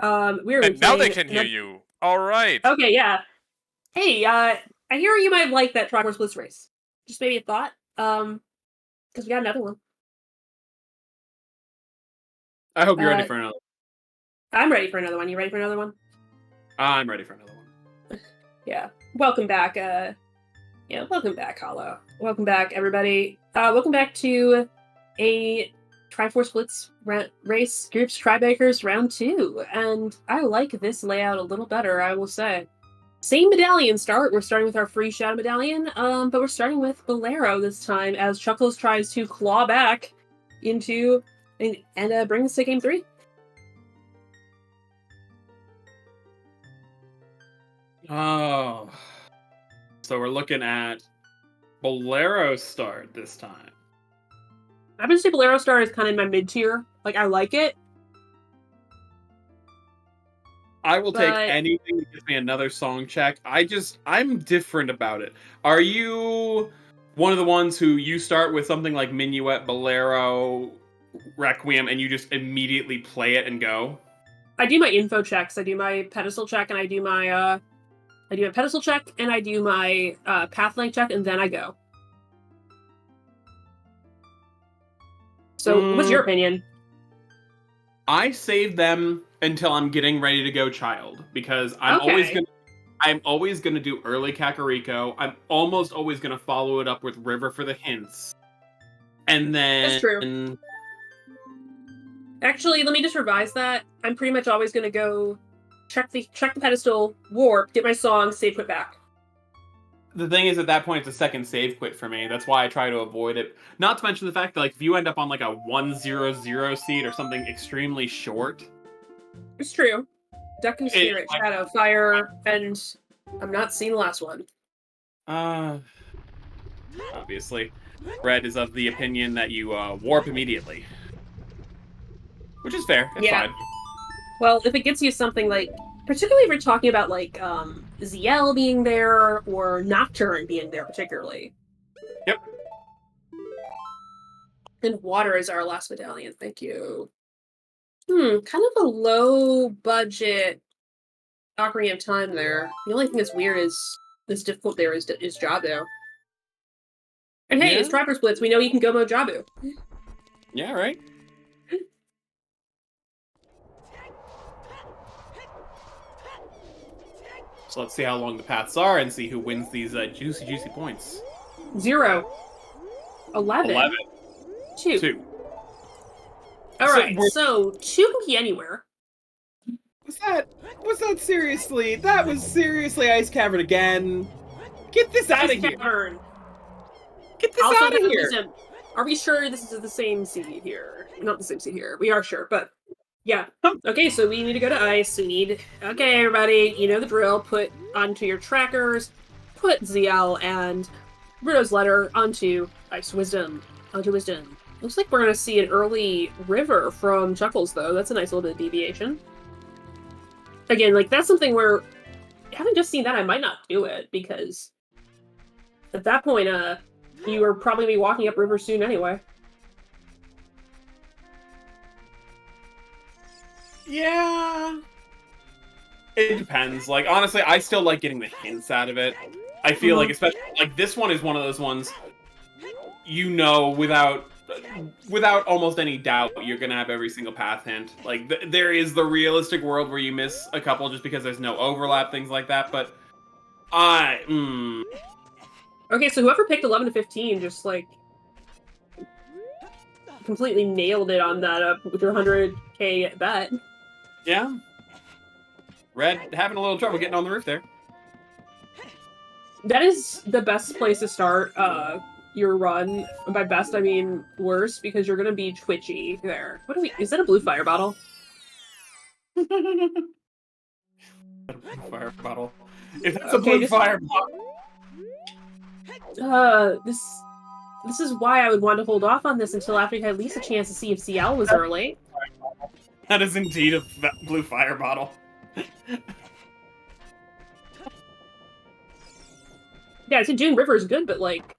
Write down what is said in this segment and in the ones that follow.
And now they can hear you. All right. Okay, yeah. Hey, I hear you might like that Triforce Blitz race. Just maybe a thought. Because we got another one. I hope you're ready for another. I'm ready for another one. You ready for another one? I'm ready for another one. Yeah. Welcome back. Welcome back, Hollow. Welcome back, everybody. Welcome back to a Triforce Blitz race groups Tiebreakers round 2. And I like this layout a little better, I will say. Same medallion start. We're starting with our free shadow medallion, but we're starting with Bolero this time as Chuckles tries to claw back into and bring us to game 3. Oh, so we're looking at Bolero start this time. I'm gonna say Bolero start is kind of my mid tier. Like, I like it. I will take anything that gives me another song check. I'm different about it. Are you one of the ones who you start with something like Minuet, Bolero, Requiem, and you just immediately play it and go? I do my info checks. I do my pedestal check, and I do my pedestal check, and I do my path length check, and then I go. So, what's your opinion? I save them until I'm getting ready to go child, because I'm always gonna do early Kakariko. I'm almost always gonna follow it up with River for the hints. And then that's true. Actually, let me just revise that. I'm pretty much always gonna go check the pedestal, warp, get my song, save, quit back. The thing is, at that point, it's a second save quit for me. That's why I try to avoid it. Not to mention the fact that, like, if you end up on like a 1-0-0 seed or something extremely short, it's true. Duck and Spirit, Shadow, Fire, and I'm not seeing the last one. Obviously, Red is of the opinion that you warp immediately, which is fair. It's fine. Well, if it gets you something like, particularly if you're talking about like ZL being there or Nocturne being there, particularly. Yep. And Water is our last medallion. Thank you. Kind of a low budget Ocarina of Time there. The only thing that's weird is difficult there is Jabu. And hey, it's Triforce Blitz. We know you can go mode Jabu. Yeah, right. So let's see how long the paths are and see who wins these juicy points. 0. 11. 2. Alright, so 2 can be anywhere. Was that seriously? That was seriously Ice Cavern again. Get this out of here. Get this out of here. Are we sure this is the same seed here? Not the same seed here. We are sure, but yeah. Okay, so we need to go to Ice. Okay, everybody, you know the drill. Put onto your trackers, put ZL and Bruno's letter onto Ice Wisdom. Onto Wisdom. Looks like we're going to see an early River from Chuckles, though. That's a nice little bit of deviation. Again, like, that's something where, having just seen that, I might not do it, because at that point, you are probably going to be walking up River soon anyway. Yeah. It depends. Like, honestly, I still like getting the hints out of it. I feel like, especially, like, this one is one of those ones, you know, without almost any doubt, you're gonna have every single path hint. Like, there is the realistic world where you miss a couple just because there's no overlap, things like that, but Okay, so whoever picked 11 to 15 just, like, completely nailed it on that with your 100k bet. Yeah. Red having a little trouble getting on the roof there. That is the best place to start your run. By best, I mean worse, because you're gonna be twitchy there. Is that a blue fire bottle? A blue fire bottle. If that's a blue fire bottle. This is why I would want to hold off on this until after you had at least a chance to see if CL was early. That is indeed a blue fire bottle. Yeah, so Dune River is good, but like,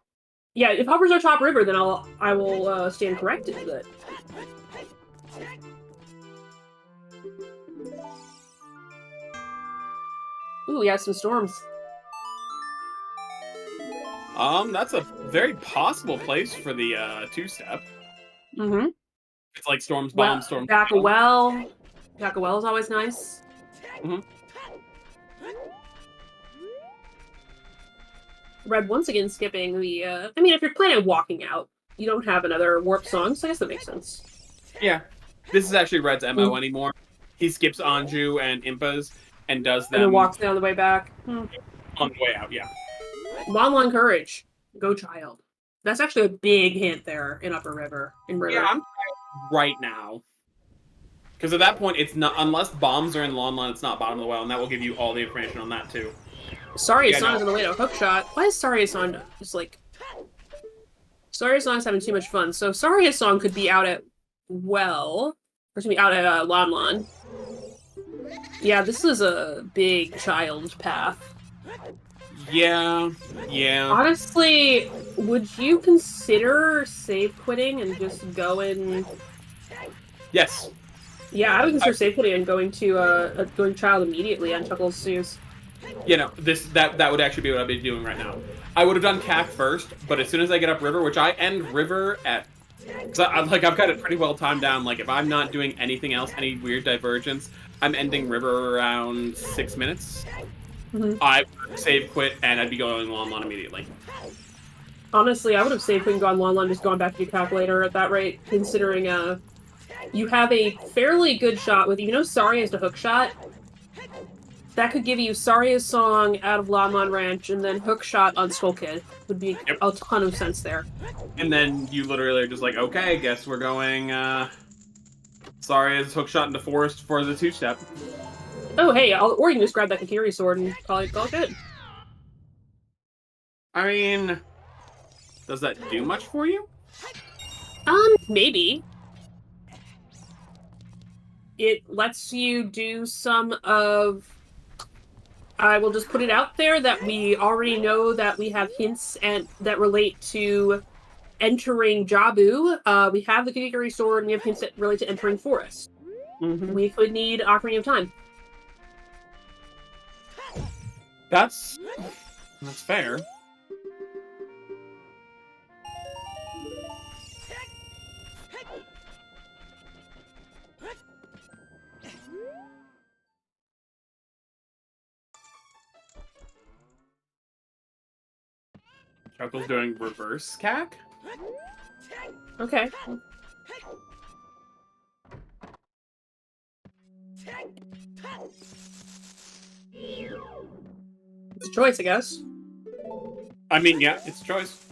yeah, if Hovers are top river, then I will stand corrected. But Ooh, we got some storms. That's a very possible place for the two-step. Mm-hmm. It's like storms, Well, bombs, storms. back a well. Back a well is always nice. Mm-hmm. Red once again skipping the. I mean, if you're planning on walking out, you don't have another warp song, so I guess that makes sense. Yeah, this is actually Red's MO anymore. He skips Anju and Impas and does them. And then walks down the way back. On the way out, yeah. Long courage. Go child. That's actually a big hint there in Upper River. In River. Yeah, I'm right now. Because at that point, it's not, unless bombs are in Lon Lon, it's not bottom of the well, and that will give you all the information on that too. Saria-san is on the way to a hook shot. Why is Saria-san just like... Saria-san's having too much fun. So Saria-san could be out at well. Or excuse me, out at Lon Lon. Yeah, this is a big child path. Yeah. Honestly, would you consider save quitting and just going? Yes. Yeah, I would consider save quitting and going to going child immediately on Chuckles501. You know, that would actually be what I'd be doing right now. I would have done CAC first, but as soon as I get up River, which I end River at, because I've got it pretty well timed down. Like if I'm not doing anything else, any weird divergence, I'm ending River around 6 minutes. I would save quit and I'd be going Lon Lon immediately. Honestly, I would have saved quit and gone Lon Lon, just gone back to your calculator at that rate, considering you have a fairly good shot with, you know, Saria is the hook shot. That could give you Saria's song out of Lon Lon Ranch and then hook shot on Skull Kid. Would be a ton of sense there. And then you literally are just like, okay, guess we're going Saria's hook shot into Forest for the two-step. Oh, hey, or you can just grab that Kakiri sword and call it good. I mean, does that do much for you? Maybe. It lets you do some of... I will just put it out there that we already know that we have hints and that relate to entering Jabu. We have the Kakiri sword and we have hints that relate to entering Forest. We could need Ocarina of Time. That's fair. Chuckles doing reverse CAC? Okay. It's a choice, I guess. I mean, yeah, it's a choice.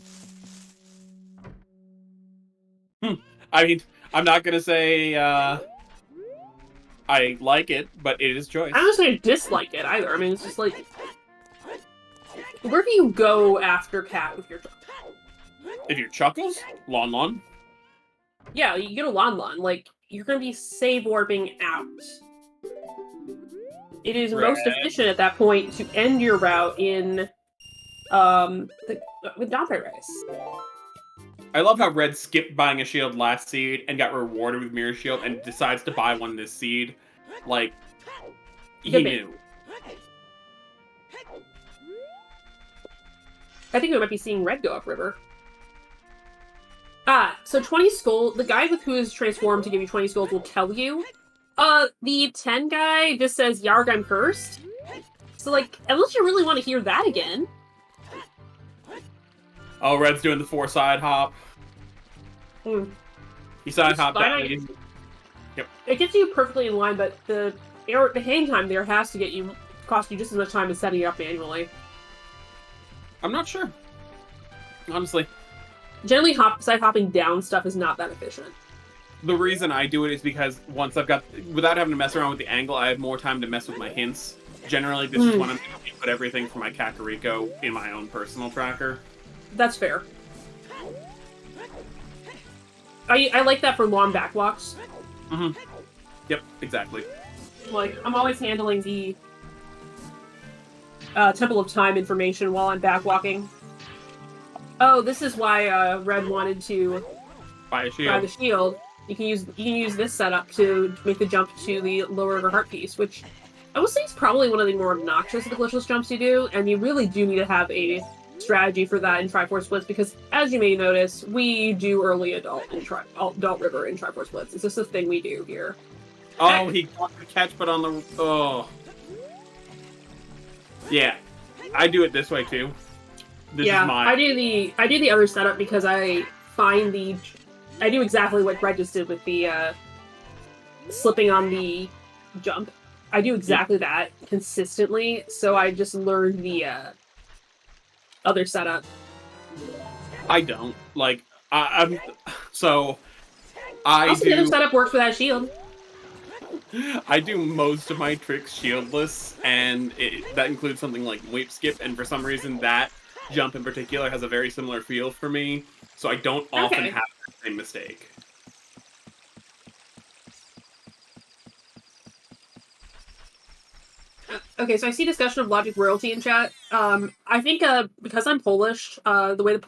I mean, I'm not gonna say I like it, but it is choice. I'm not gonna dislike it either. I mean, it's just like... Where do you go after Cat with your Chuckles? If you're Chuckles, Lon Lon. Yeah, you get a Lon Lon. Like, you're gonna be save warping out. It is most efficient at that point to end your route in, with Dante Rice. I love how Red skipped buying a shield last seed and got rewarded with Mirror Shield and decides to buy one this seed. Like, he knew. I think we might be seeing Red go upriver. So 20 Skull, the guy with who is transformed to give you 20 skulls will tell you. The 10 guy just says, Yarg, I'm cursed. So, like, unless you really want to hear that again. Oh, Red's doing the 4-side hop. He side hopped that. Yep. It gets you perfectly in line, but the hang time there has to cost you just as much time as setting it up manually. I'm not sure. Honestly. Generally, side hopping down stuff is not that efficient. The reason I do it is because once I've got, without having to mess around with the angle, I have more time to mess with my hints. Generally, this is when I'm going to put everything for my Kakariko in my own personal tracker. That's fair. I like that for long back walks. Yep, exactly. Like, I'm always handling the Temple of Time information while I'm back walking. Oh, this is why Red wanted to buy a shield. Buy the shield. You can use this setup to make the jump to the Lower River Heart piece, which I would say it's probably one of the more obnoxious of the glitchless jumps you do, and you really do need to have a strategy for that in Triforce Blitz, because as you may notice, we do early adult river in Triforce Blitz. It's just a thing we do here. Oh, he got the catch, but on the... Oh. Yeah. I do it this way, too. This is mine. I do the other setup because I find I do exactly what Red just did with the slipping on the jump. I do exactly that consistently, so I just learned the other setup. I don't. Like, I do... The other setup works for that shield. I do most of my tricks shieldless, and that includes something like Wape Skip, and for some reason that jump in particular has a very similar feel for me, so I don't often have the same mistake. Okay, so I see discussion of logic royalty in chat. I think because I'm Polish, the way the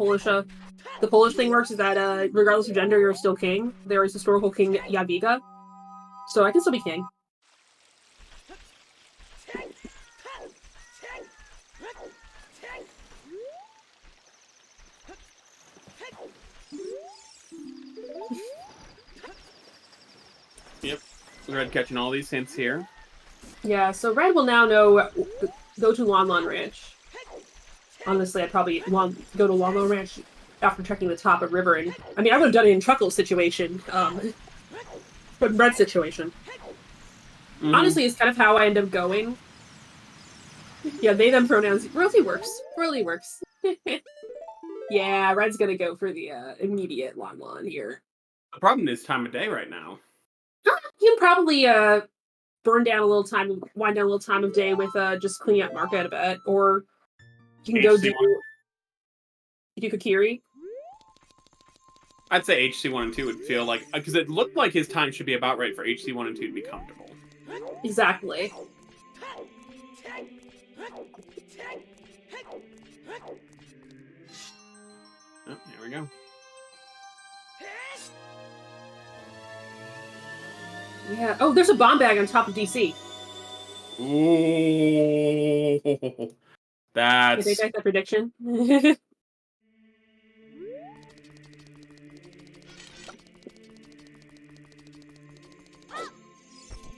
Polish thing works is that regardless of gender, you're still king. There is historical king Jadwiga, so I can still be king. Yep, Red catching all these hints here. Yeah, so Red will now know go to Lon Lon Ranch. Honestly, I'd probably go to Lon Lon Ranch after checking the top of River. And I mean, I would have done it in Chuckles situation, but Red situation. Honestly, it's kind of how I end up going. Yeah, they them pronouns. Royalty works. Royalty works. Yeah, Red's gonna go for the immediate Lon Lon here. The problem is time of day right now. You can probably wind down a little time of day with just cleaning up market a bit, or you can go do Kakiri. I'd say HC1 and 2 would feel like, because it looked like his time should be about right for HC1 and 2 to be comfortable. Exactly. Oh, here we go. Yeah. Oh, there's a bomb bag on top of DC. Ooh, that's... Did they make that prediction?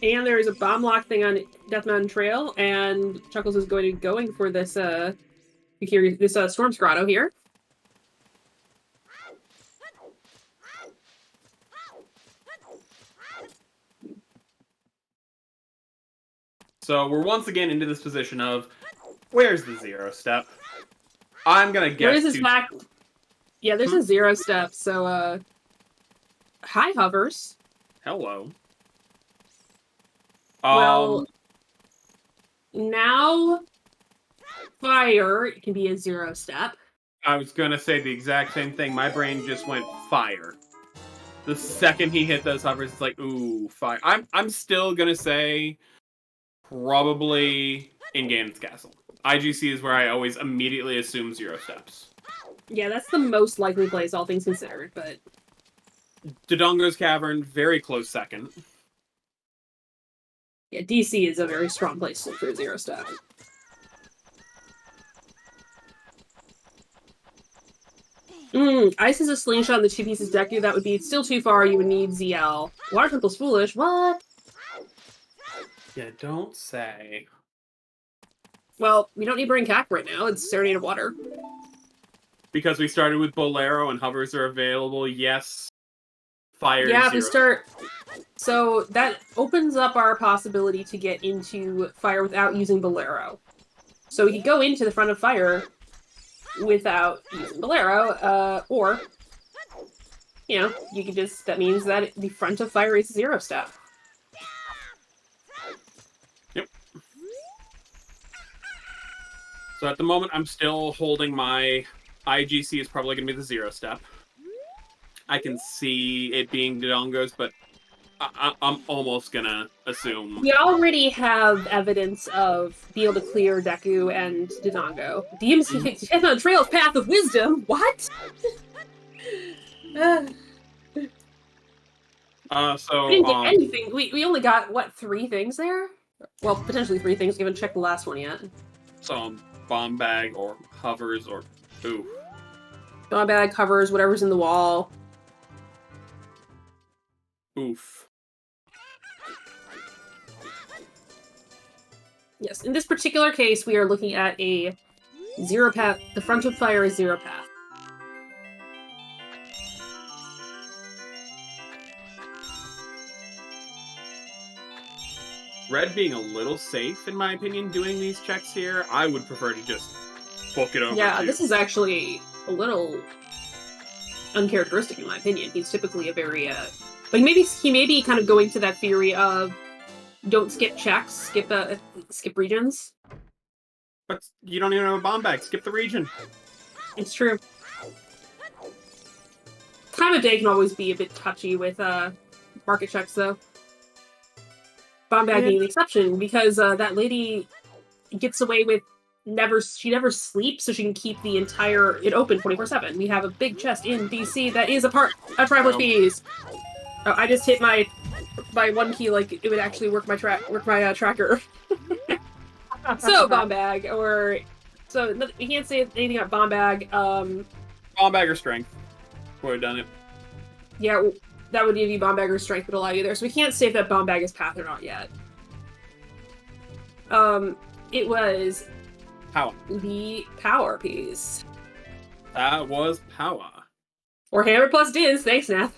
And there is a bomb lock thing on Death Mountain Trail, and Chuckles is going for this Storm Grotto here. So we're once again into this position of, where's the 0 step? I'm gonna guess. There is this Yeah, there's a 0 step. So, hi Hovers. Hello. Well, now fire can be a 0 step. I was gonna say the exact same thing. My brain just went fire. The second he hit those hovers, it's like, ooh, fire. I'm still gonna say probably in Ganon's Castle. IGC is where I always immediately assume 0 steps. Yeah, that's the most likely place, all things considered, but... Dodongo's Cavern, very close second. Yeah, DC is a very strong place for a 0 step. Ice is a slingshot in the 2 pieces Deku. That would be still too far. You would need ZL. Water Temple's foolish. What? Yeah, don't say. Well, we don't need Brain Cack right now. It's Serenade of Water. Because we started with Bolero and hovers are available, yes. Fire Yeah, 0. if we start... So that opens up our possibility to get into fire without using Bolero. So we could go into the front of fire without using Bolero, or, you know, you could just... That means that the front of fire is 0 step. Yep. So at the moment, I'm still holding my IGC is probably going to be the 0 step. I can see it being Dodongo's, but I'm almost going to assume... We already have evidence of being able to clear Deku and Dodongo. DMC on the Trail's Path of Wisdom? What? So, we didn't get anything. We only got, what, 3 things there? Well, potentially 3 things. We haven't checked the last one yet. Some bomb bag or hovers or ooh. Bomb bag, covers, whatever's in the wall. Oof. Yes, in this particular case, we are looking at a 0 path. The front of fire is 0 path. Red being a little safe, in my opinion, doing these checks here. I would prefer to just book it over. Yeah, too. this is actually a little uncharacteristic, in my opinion. He's typically a very, like, he may be kind of going to that theory of don't skip checks, skip regions. But you don't even have a bomb bag. Skip the region. It's true. Time of day can always be a bit touchy with market checks, though. Bomb bag being the exception, because that lady gets away with she never sleeps, so she can keep the entire it open 24/7. We have a big chest in DC that is a Triforce piece. Oh, I just hit my 1 key like it would actually work my tracker. So bomb bag, we can't say anything about bomb bag. Bomb bag or strength would have done it. Yeah, that would give you bomb bag or strength would allow you there. So we can't say if that bomb bag is path or not yet. It was Power. The power piece. That was power. Or hammer plus dins. Thanks, Nath.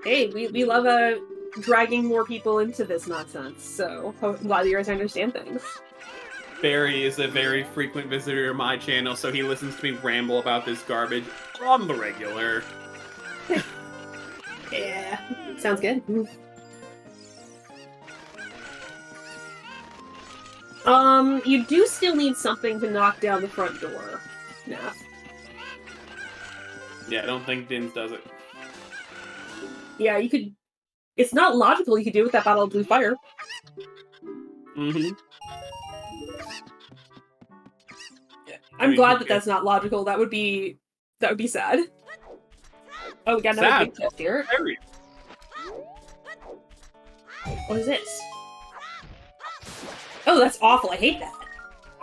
Hey, we love dragging more people into this nonsense, so I'm glad you guys understand things. Barry is a very frequent visitor to my channel, so he listens to me ramble about this garbage on the regular. Yeah, sounds good. You do still need something to knock down the front door, Nath. Yeah, I don't think Dins does it. Yeah, you could... It's not logical you could do with that bottle of blue fire. Mm-hmm. I'm glad that that's not logical. That would be sad. Oh, we got another big chest here. Very. What is this? Oh, that's awful. I hate that.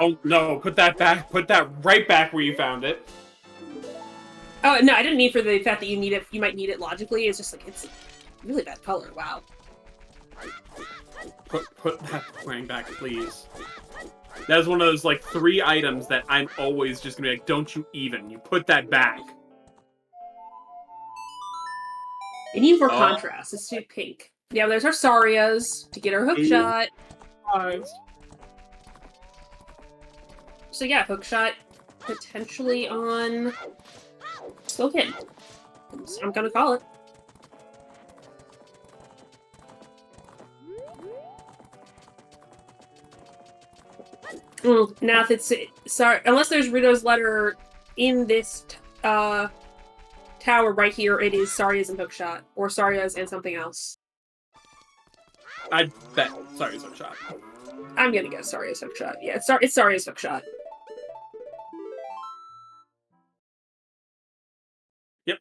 Oh no! Put that back. Put that right back where you found it. Oh no, I didn't mean for the fact that you need it. You might need it logically. It's just like it's a really bad color. Wow. Put that coin back, please. That is one of those like 3 items that I'm always just gonna be like, don't you even? You put that back. It needs more contrast. Let's do pink. Yeah, there's our Sarias to get our hook shot. Nice. So yeah, hook shot potentially on Slokin. I'm gonna call it. Nath, it's sorry. Unless there's Rito's letter in this tower right here, it is Saria's and hookshot, or Saria's and something else. I bet Saria's hookshot. I'm gonna guess Saria's hookshot. Yeah, it's Saria's hookshot. Yep.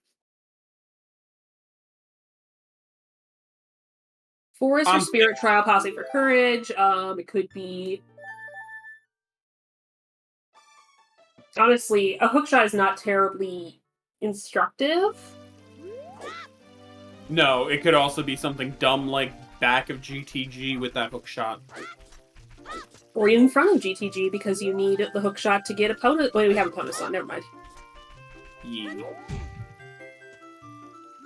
Forest for spirit, trial, possibly for courage. It could be. Honestly, a hookshot is not terribly instructive. No, it could also be something dumb like back of GTG with that hookshot. Or in front of GTG, because you need the hookshot to get opponent. Wait, we have opponents on, never mind. Yeah.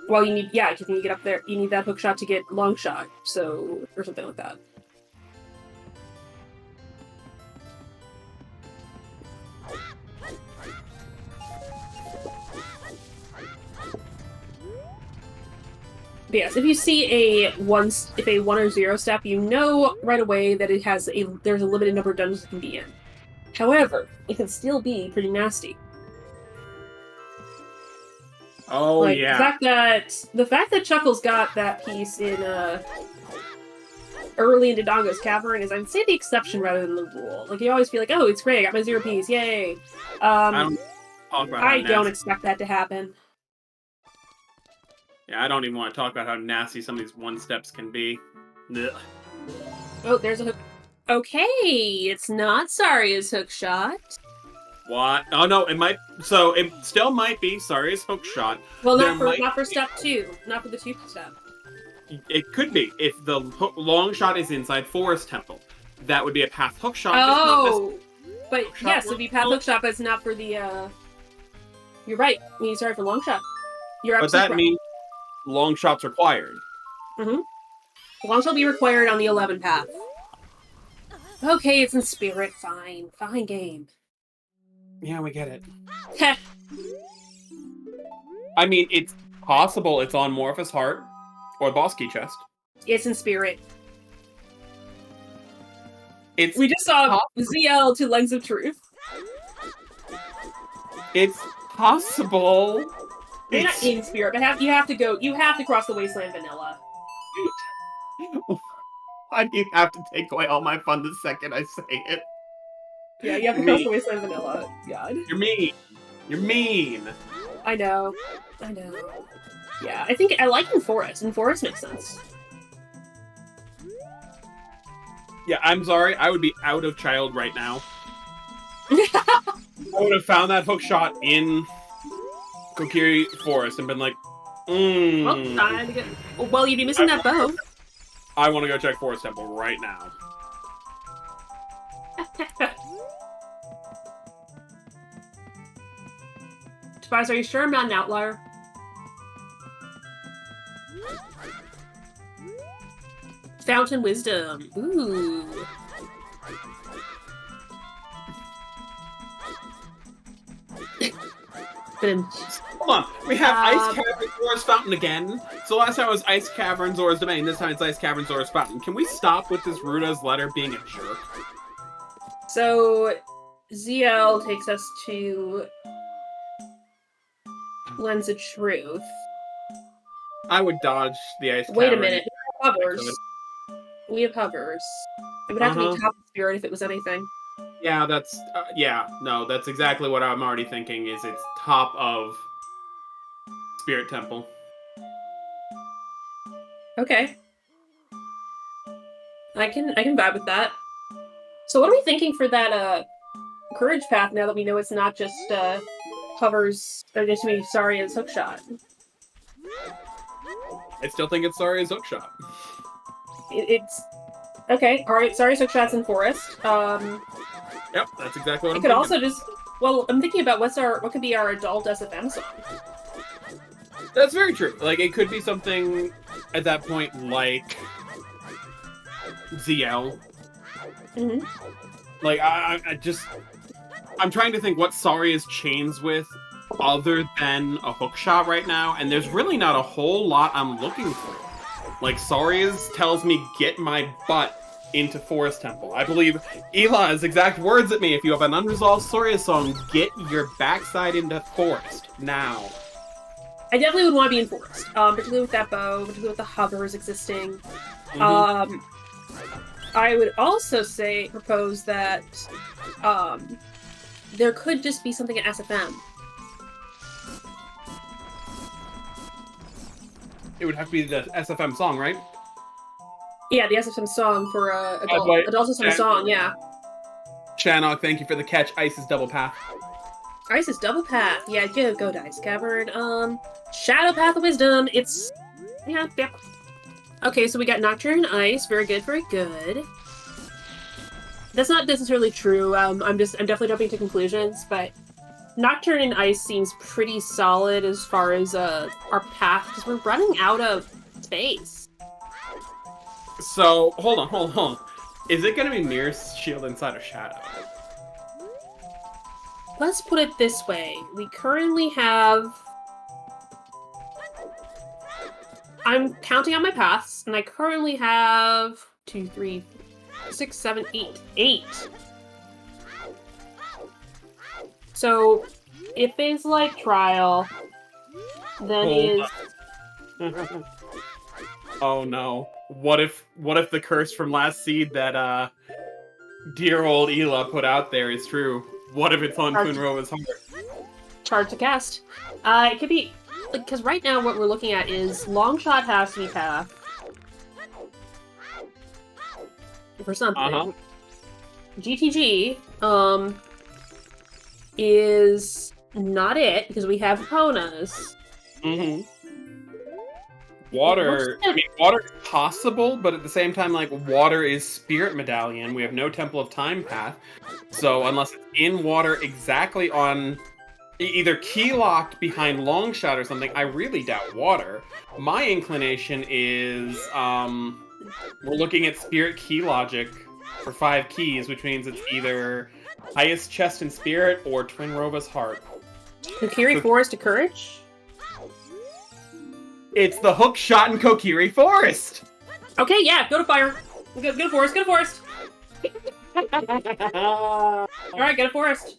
Well, you need, yeah, because you get up there, you need that hookshot to get long shot, so, or something like that. But yes, if you see a 1 or 0 step, you know right away that it has there's a limited number of dungeons it can be in. However, it can still be pretty nasty. Oh like, yeah. The fact that Chuckles got that piece in early in Dodongo's Cavern is, I'd say, the exception rather than the rule. Like, you always feel like, oh, it's great, I got my 0 piece, yay. talk about I how don't nasty. expect that to happen. Yeah, I don't even want to talk about how nasty some of these one-steps can be. Ugh. Oh, there's a hook. Okay, it's not Saria's hook shot. What? Oh no, it might. So it still might be. Sorry, it's hook shot. Well, There not for step 2. Not for the 2 step. It could be if the long shot is inside Forest Temple. That would be a path hook shot. Oh, but shot yes, it'd be path hook shot, but it's not for the. You're right. I mean, sorry for long shot. You're But absolutely that right. means long shots required. Mm-hmm. Long shot will be required on the 11 path. Okay, it's in spirit. Fine. Fine game. Yeah, we get it. Heh. I mean, it's possible it's on Morpheus Heart or Boss Key Chest. It's in spirit. We just saw ZL to Lens of Truth. It's possible. They're not in spirit, but you have to cross the Wasteland Vanilla. Why do you have to take away all my fun the second I say it? Yeah, you have to cross the Wasteland Vanilla. God. You're mean. You're mean. I know. Yeah, I think I like Forest. Forest makes sense. Yeah, I'm sorry. I would be out of child right now. I would have found that hook shot in Kokiri Forest and been like, Well, you'd be missing that bow. I want to go check Forest Temple right now. Tobias, are you sure I'm not an outlier? Fountain Wisdom. Ooh. Hold on. We have Ice Cavern Zora's Fountain again. So last time it was Ice Cavern Zora's Domain. This time it's Ice Cavern Zora's Fountain. Can we stop with this Ruda's letter being a jerk? So ZL takes us to Lens of Truth. I would dodge the Ice Cavern. Wait a minute. We have hovers. It would have to be top of spirit if it was anything. Yeah, that's that's exactly what I'm already thinking. Is it's top of Spirit Temple. Okay, I can vibe with that. So what are we thinking for that courage path now that we know it's not just hovers or just me? Sorry, it's hookshot. I still think it's Saria's hookshot. It's okay. All right, sorry, hookshot's in Forest. Yep, that's exactly what I'm could thinking. Also just I'm thinking about what could be our adult SFM song. That's very true. Like, it could be something at that point like ZL. Mm-hmm. Like, I'm trying to think what Saria's chains with other than a hookshot right now, and there's really not a whole lot I'm looking for. Like, Saria's tells me, get my butt into Forest Temple. I believe Eli's exact words at me, if you have an unresolved Saria song, get your backside into Forest now. I definitely would want to be in Forest, particularly with that bow, particularly with the hovers existing. Mm-hmm. I would also propose that there could just be something at SFM. It would have to be the SFM song, right? Yeah, the SFM song for adult SFM song, yeah. Shannock, thank you for the catch. Ice is double path. Ice is double path. Yeah, go Dice Cavern. Shadow Path of Wisdom. It's yeah. Okay, so we got Nocturne and Ice. Very good, very good. That's not necessarily true. I'm definitely jumping to conclusions, but Nocturne and Ice seems pretty solid as far as our path, because we're running out of space. So, hold on. Is it going to be Mirror Shield inside of Shadow? Let's put it this way. We currently have... I'm counting on my paths, and I currently have 2, 3, 6, 7, 8. 8. So, if it's like Trial, then Oh no. What if the curse from last seed that dear old Ela put out there is true? What if it's on Kunrova's heart? Charge to cast. It could be because right now what we're looking at is long shot has to be path for something. GTG is not it because we have Konas. Water. I mean, water is possible, but at the same time, like, water is Spirit Medallion. We have no Temple of Time path. So unless it's in water exactly on either key locked behind long shot or something, I really doubt water. My inclination is we're looking at Spirit Key Logic for 5 keys, which means it's either Highest Chest and Spirit or Twin Rova's Heart. Kokiri Forest to Courage? It's the hook shot in Kokiri Forest! Okay, yeah, go to fire. Go to forest, go to forest! Alright, go to forest.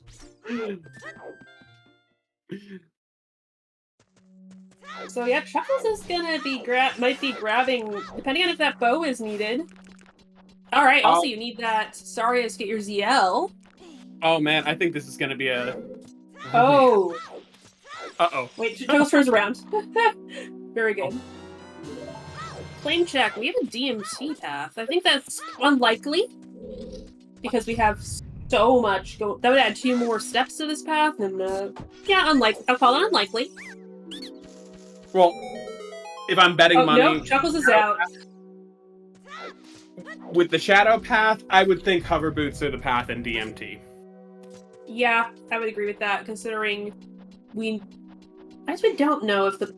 So yeah, Chuckles is gonna be might be grabbing, depending on if that bow is needed. Alright, also you need that Sarius to get your ZL. Oh man, I think this is gonna be a... Oh. Uh-oh. Wait, Chuckles turns around. Very good. Claim check, we have a DMT path. I think that's unlikely. Because we have so much go. That would add 2 more steps to this path, and yeah, unlikely. I'll call it unlikely. Well, if I'm betting money... No, Chuckles is out. With the Shadow Path, I would think Hover Boots are the path in DMT. Yeah, I would agree with that, considering we... I actually don't know if the...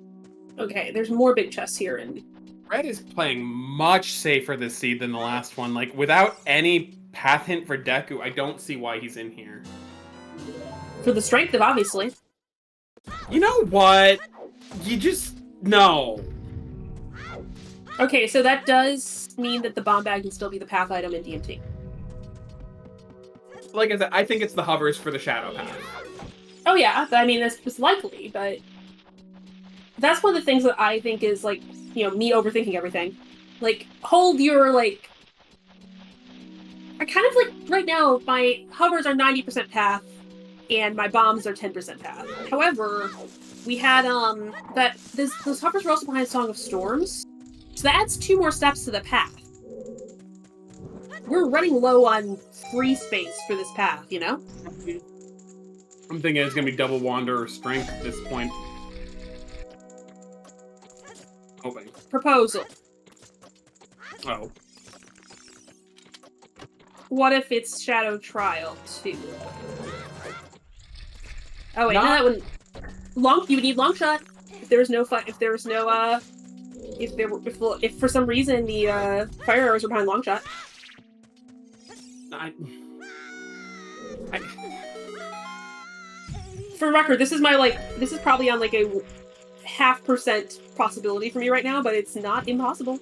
Okay, there's more big chests here, and... Red is playing much safer this seed than the last one. Like, without any path hint for Deku, I don't see why he's in here. For the strength of, obviously. You know what? You just... No. Okay, so that does mean that the bomb bag can still be the path item in DMT. Like I said, I think it's the hovers for the Shadow Path. Oh yeah, I mean, it's likely, but... That's one of the things that I think is, like, you know, me overthinking everything. Like, hold your, like... I kind of, like, right now, my hovers are 90% path, and my bombs are 10% path. However, we had, those hovers were also behind Song of Storms, so that adds 2 more steps to the path. We're running low on free space for this path, you know? I'm thinking it's gonna be double Wanderer strength at this point. Hoping. Proposal. Oh. What if it's Shadow Trial, too? Oh wait, no, that wouldn't... You would need long shot. If there was no if for some reason the fire arrows were behind long shot. For record, this is probably on like a 0.5% possibility for me right now, but it's not impossible.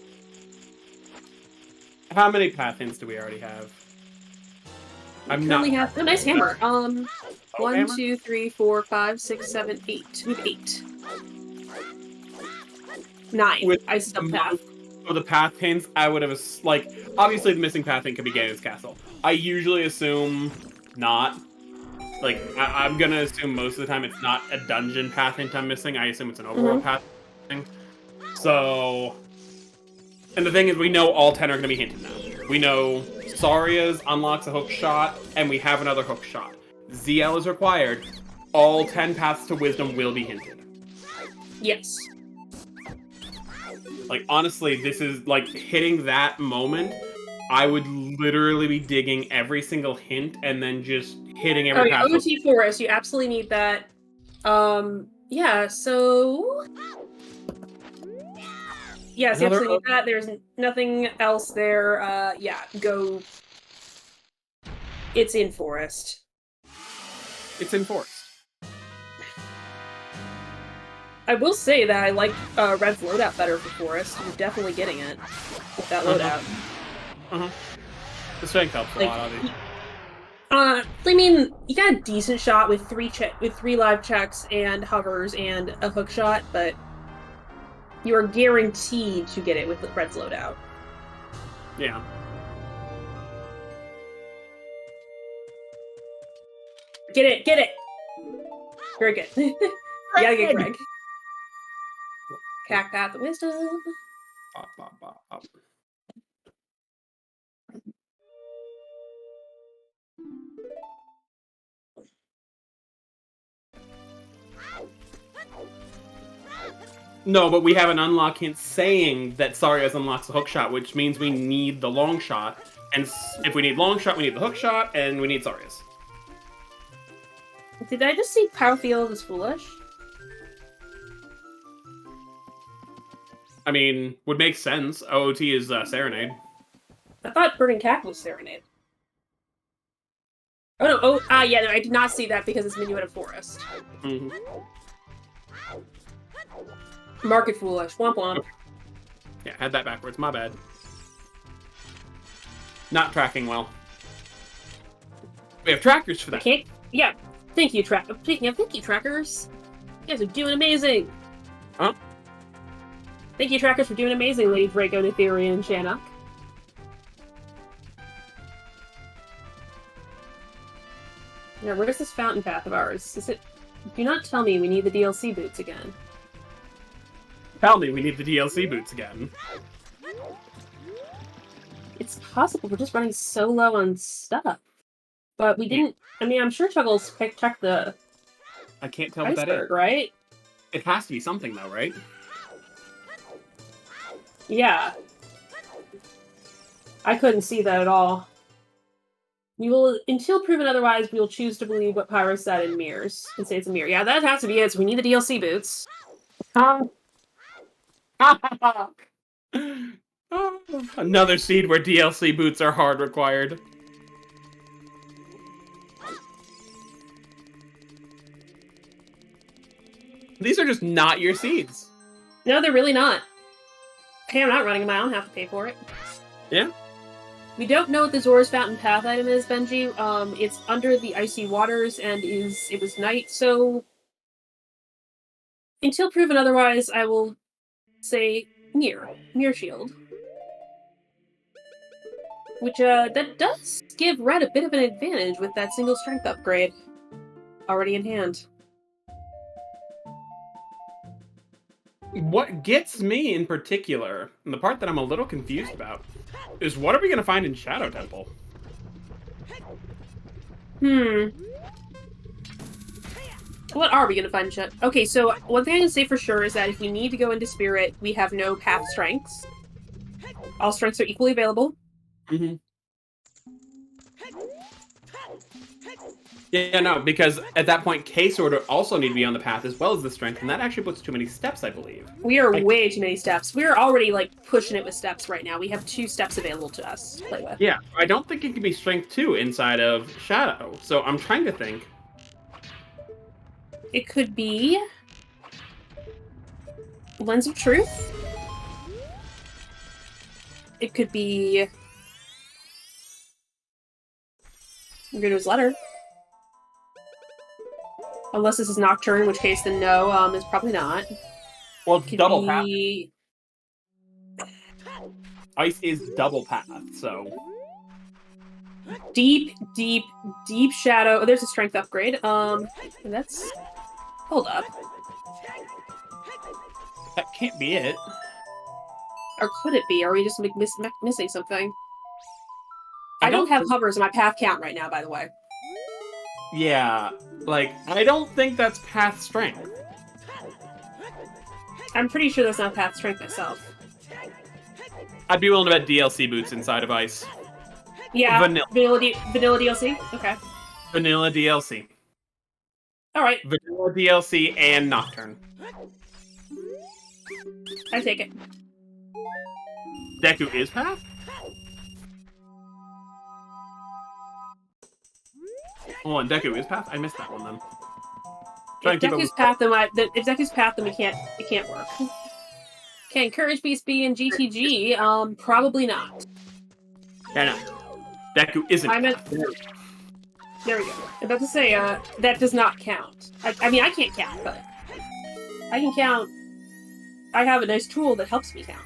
How many path hints do we already have? Currently have a nice hammer. 1, hammer? 2, 3, 4, 5, 6, 7, 8. We have 8. 9. With I stumped path. For the path hints, I would have, like, obviously the missing path hint could be Ganon's Castle. I usually assume not. Like, I'm gonna assume most of the time it's not a dungeon path hint I'm missing. I assume it's an overworld path thing. So... And the thing is, we know all 10 are gonna be hinted now. We know Saria's unlocks a hook shot, and we have another hook shot. ZL is required. All 10 paths to wisdom will be hinted. Yes. Like, honestly, this is, like, hitting that moment, I would literally be digging every single hint and then just hitting every path. OT Forest, you absolutely need that. Yeah, so... Yes, you absolutely need that. There's nothing else there. Yeah, go... It's in Forest. It's in Forest. I will say that I like Red's loadout better for Forest. You're definitely getting it with that loadout. The strength helps a lot, obviously. I mean, you got a decent shot with 3 live checks and hovers and a hook shot, but you are guaranteed to get it with Red's loadout. Yeah. Get it! Get it! Very good. You gotta get Greg. Cack Path of Wisdom. Bop, bop, bop, bop. No, but we have an unlock hint saying that Sarias unlocks the hook shot, which means we need the long shot. And if we need long shot, we need the hook shot, and we need Sarias. Did I just see Power Field is foolish? I mean, would make sense. OOT is Serenade. I thought Burning Cack was Serenade. Oh no, yeah, no, I did not see that because it's Minuet of Forest. Mm-hmm. Market Foolish. Womp womp. Okay. Yeah, had that backwards. My bad. Not tracking well. We have trackers for that. Okay. Yeah. Thank you, Speaking of thank you, trackers. You guys are doing amazing. Huh? Thank you, trackers, for doing amazing, Lady Draco, Netheria, and Shannock. Now, where's this fountain path of ours? Is it... Do not tell me we need the DLC boots again. Tell me we need the DLC boots again. It's possible we're just running so low on stuff. But we didn't... I mean, I'm sure Chuckles checked the... I can't tell what that is. Right? It has to be something, though, right? Yeah. I couldn't see that at all. We will, until proven otherwise, we will choose to believe what Pyro said in mirrors and say it's a mirror. Yeah, that has to be it. So we need the DLC boots. Another seed where DLC boots are hard required. These are just not your seeds. No, they're really not. Hey, I'm not running them. I don't have to pay for it. Yeah. We don't know what the Zora's Fountain Path item is, Benji. It's under the icy waters and it was night, so until proven otherwise, I will say Mirror Shield. Which, that does give Red a bit of an advantage with that single strength upgrade already in hand. What gets me in particular, and the part that I'm a little confused about, is what are we going to find in Shadow Temple? What are we going to find in Okay, so one thing I can say for sure is that if we need to go into Spirit, we have no path strengths. All strengths are equally available. Mm-hmm. Yeah, no, because at that point, K-Sword would also need to be on the path as well as the strength, and that actually puts too many steps, I believe. We are way too many steps. We're already, like, pushing it with steps right now. We have 2 steps available to us to play with. Yeah, I don't think it can be strength 2 inside of Shadow, so I'm trying to think. It could be... Lens of Truth? It could be... Weirdo's Letter. Unless this is Nocturne, in which case then no, it's probably not. Well, it's double path. Ice is double path, so... Deep shadow. Oh, there's a strength upgrade. That's... Hold up. That can't be it. Or could it be? Are we just missing something? I don't have hovers in my path count right now, by the way. Yeah, like, I don't think that's path strength. I'm pretty sure that's not path strength myself. I'd be willing to bet DLC boots inside of Ice. Yeah, vanilla DLC? Okay. Vanilla DLC. Alright. Vanilla DLC and Nocturne. I take it. Deku is path? Oh, and Deku is path? I missed that one then. If Deku's path, then it can't work. Okay, Encourage Beast B and GTG, probably not. Yeah, no. Deku isn't. There we go. I'm about to say, that does not count. I mean, I can't count, but I can count. I have a nice tool that helps me count.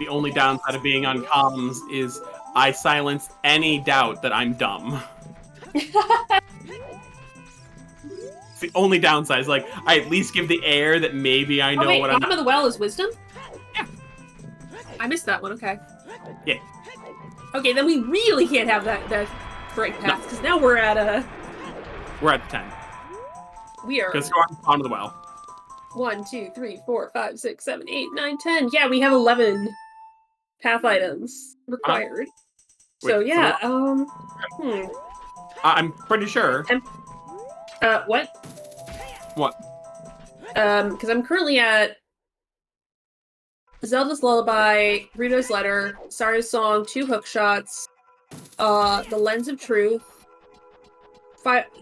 The only downside of being on comms is I silence any doubt that I'm dumb. It's the only downside. Is like I at least give the air that maybe I know what I'm. Bottom of the well is wisdom? Yeah. I missed that one, okay. Yeah. Okay, then we really can't have that break path, because now we're at We're at 10. We are... Let's go on bottom of the well. 1, 2, 3, 4, 5, 6, 7, 8, 9, 10. Yeah, we have 11 path items required. So Wait, yeah, I'm pretty sure. What? What? Because I'm currently at Zelda's Lullaby, Rito's Letter, Saria's Song, 2 hook shots, The Lens of Truth,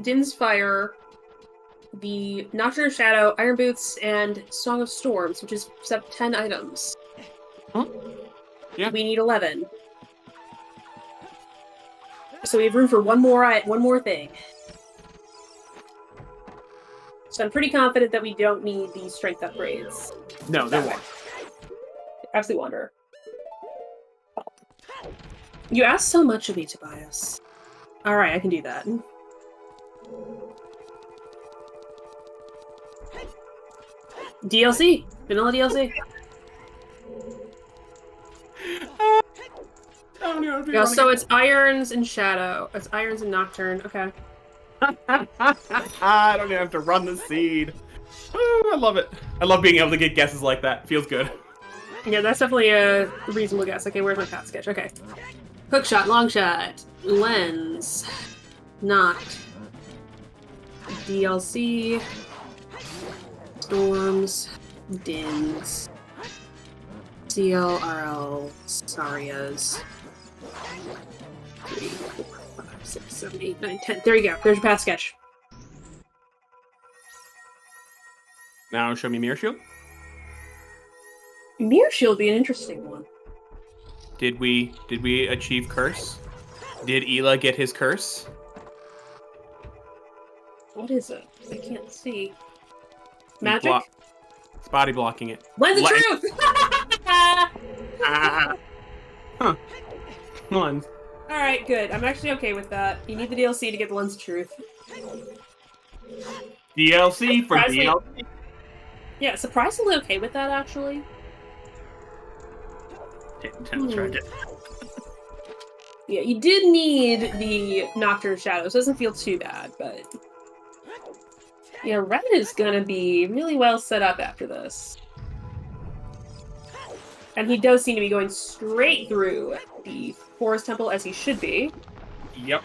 Din's Fire, the Nocturne Shadow, Iron Boots, and Song of Storms, which is 10 items. Huh? Yeah. We need 11. So we have room for one more thing. So I'm pretty confident that we don't need these strength upgrades. No, they won't. Absolutely wonder. You asked so much of me, Tobias. Alright, I can do that. DLC? Vanilla DLC? Yeah, so it's Irons and Shadow. It's Irons and Nocturne. Okay. I don't even have to run the seed. Oh, I love it. I love being able to get guesses like that. Feels good. Yeah, that's definitely a reasonable guess. Okay, where's my path sketch? Okay. Hook shot, long shot, lens, knocked, DLC, storms, dins, CLRL, Sarias. 3, 4, 5, 6, 7, 8, 9, 10. There you go. There's your path sketch. Now show me Mirror Shield. Mirror Shield would be an interesting one. Did we achieve curse? Did Ela get his curse? What is it? I can't see. Magic? It's body blocking it. Lens of Truth! Huh. Lens. Alright, good. I'm actually okay with that. You need the DLC to get the Lens of Truth. DLC for DLC? Yeah, surprisingly okay with that, actually. Yeah, you did need the Nocturne Shadows. Doesn't feel too bad, but... Yeah, Red is gonna be really well set up after this. And he does seem to be going straight through the Forest Temple as he should be. Yep.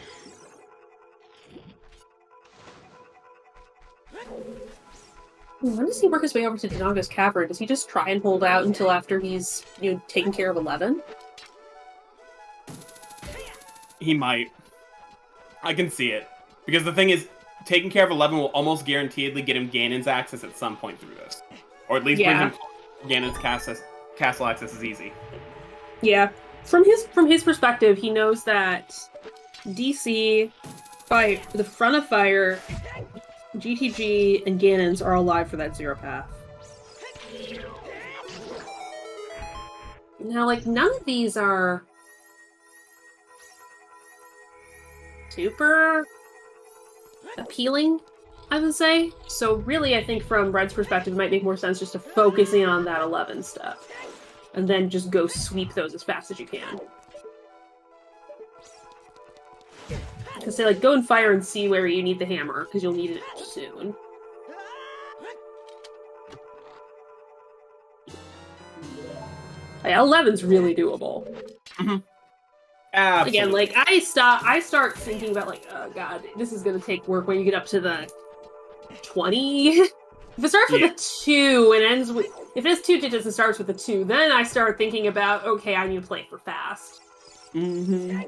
When does he work his way over to Denaga's Cavern? Does he just try and hold out until after he's, taken care of 11? He might. I can see it. Because the thing is, taking care of 11 will almost guaranteedly get him Ganon's access at some point through this. Or at least bring him Ganon's castle access is easy. Yeah. From his perspective, he knows that DC, by the front of fire, GTG and Ganon's are alive for that zero path. Now, none of these are super appealing, I would say. So really, I think from Red's perspective, it might make more sense just to focus in on that 11 stuff. And then just go sweep those as fast as you can. Because say, go and fire and see where you need the hammer, because you'll need it soon. Yeah, 11's really doable. Mm-hmm. Absolutely. Again, I start thinking about, oh god, this is gonna take work when you get up to the 20? If it starts with a 2 and ends with... If it's 2 digits and starts with a 2, then I start thinking about, okay, I need to play it for fast. Mm-hmm.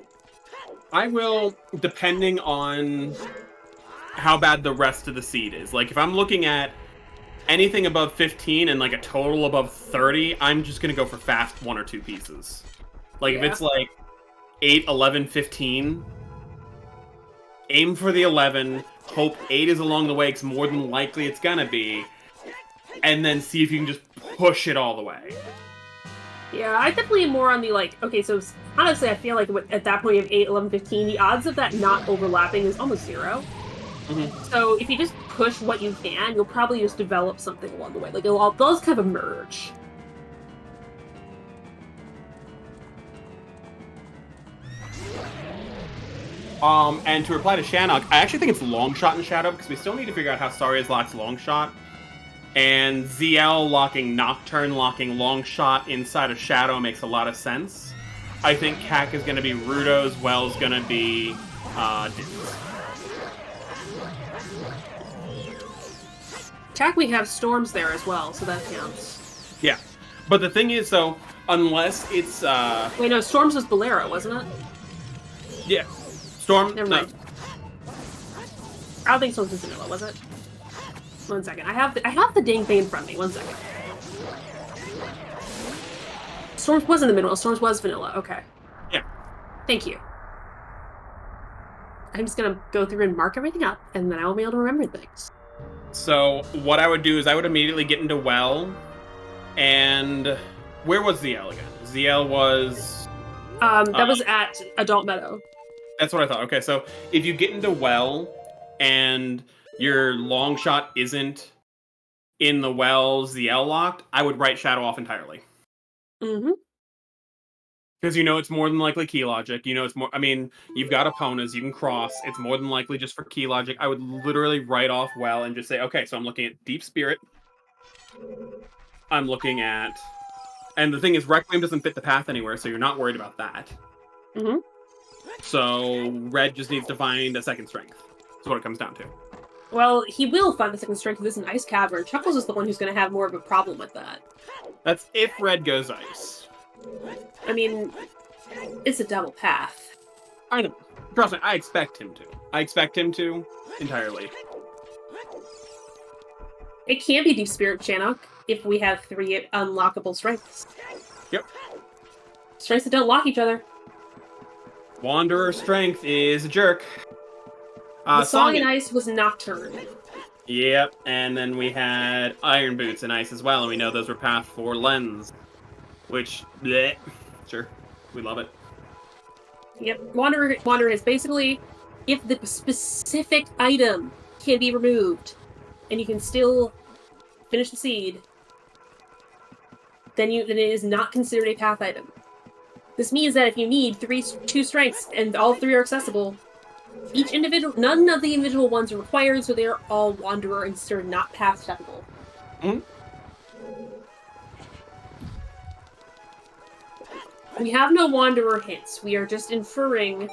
I will, depending on how bad the rest of the seed is. If I'm looking at anything above 15 and, a total above 30, I'm just going to go for fast 1 or 2 pieces. If it's, 8, 11, 15, aim for the 11, hope 8 is along the way, because more than likely it's going to be, and then see if you can just push it all the way. Yeah, I definitely am more on the, like, okay, so honestly, I feel like at that point of 8, 11, 15, the odds of that not overlapping is almost 0. So if you just push what you can, you'll probably just develop something along the way. Like, those kind of merge. And to reply to Shannock, I actually think it's long shot in Shadow because we still need to figure out how Saria's locks long shot. And ZL locking Nocturne, locking long shot inside of Shadow makes a lot of sense. I think Cac is going to be Rudo's, Well's going to be Din's. Cac, we have Storms there as well, so that counts. Yeah. But the thing is, so, unless it's... Wait, no, Storms was Bolero, wasn't it? Yeah. Storm... Never mind. I don't think Storms was vanilla, was it? 1 second. I have the dang thing in front of me. 1 second. Storms was in the middle. Storms was vanilla. Okay. Yeah. Thank you. I'm just gonna go through and mark everything up, and then I will be able to remember things. So, what I would do is I would immediately get into Well, and... Where was ZL again? ZL was... That was at Adult Meadow. That's what I thought. Okay, so if you get into Well, and your long shot isn't in the Well ZL locked, I would write Shadow off entirely. Mm-hmm. Because you know it's more than likely key logic. You know it's more... I mean, you've got opponents, you can cross. It's more than likely just for key logic. I would literally write off Well and just say, okay, so I'm looking at Deep Spirit. I'm looking at... And the thing is, Requiem doesn't fit the path anywhere, so you're not worried about that. Mm-hmm. So Red just needs to find a second strength. That's what it comes down to. Well, he will find the second strength because it's an Ice Cavern. Chuckles is the one who's going to have more of a problem with that. That's if Red goes Ice. I mean, it's a double path. I know. Trust me, I expect him to. I expect him to entirely. It can be Deep Spirit Shannock if we have 3 unlockable strengths. Yep. Strengths that don't lock each other. Wanderer Strength is a jerk. The Song in Ice was Nocturne. Yep, and then we had Iron Boots in Ice as well, and we know those were path for Lens. Which, bleh. Sure, we love it. Yep, Wanderer is basically, if the specific item can be removed, and you can still finish the seed, then it is not considered a path item. This means that if you need 2 strengths and all 3 are accessible, none of the individual ones are required, so they are all Wanderer and still not path steppable. Mm-hmm. We have no Wanderer hints. We are just inferring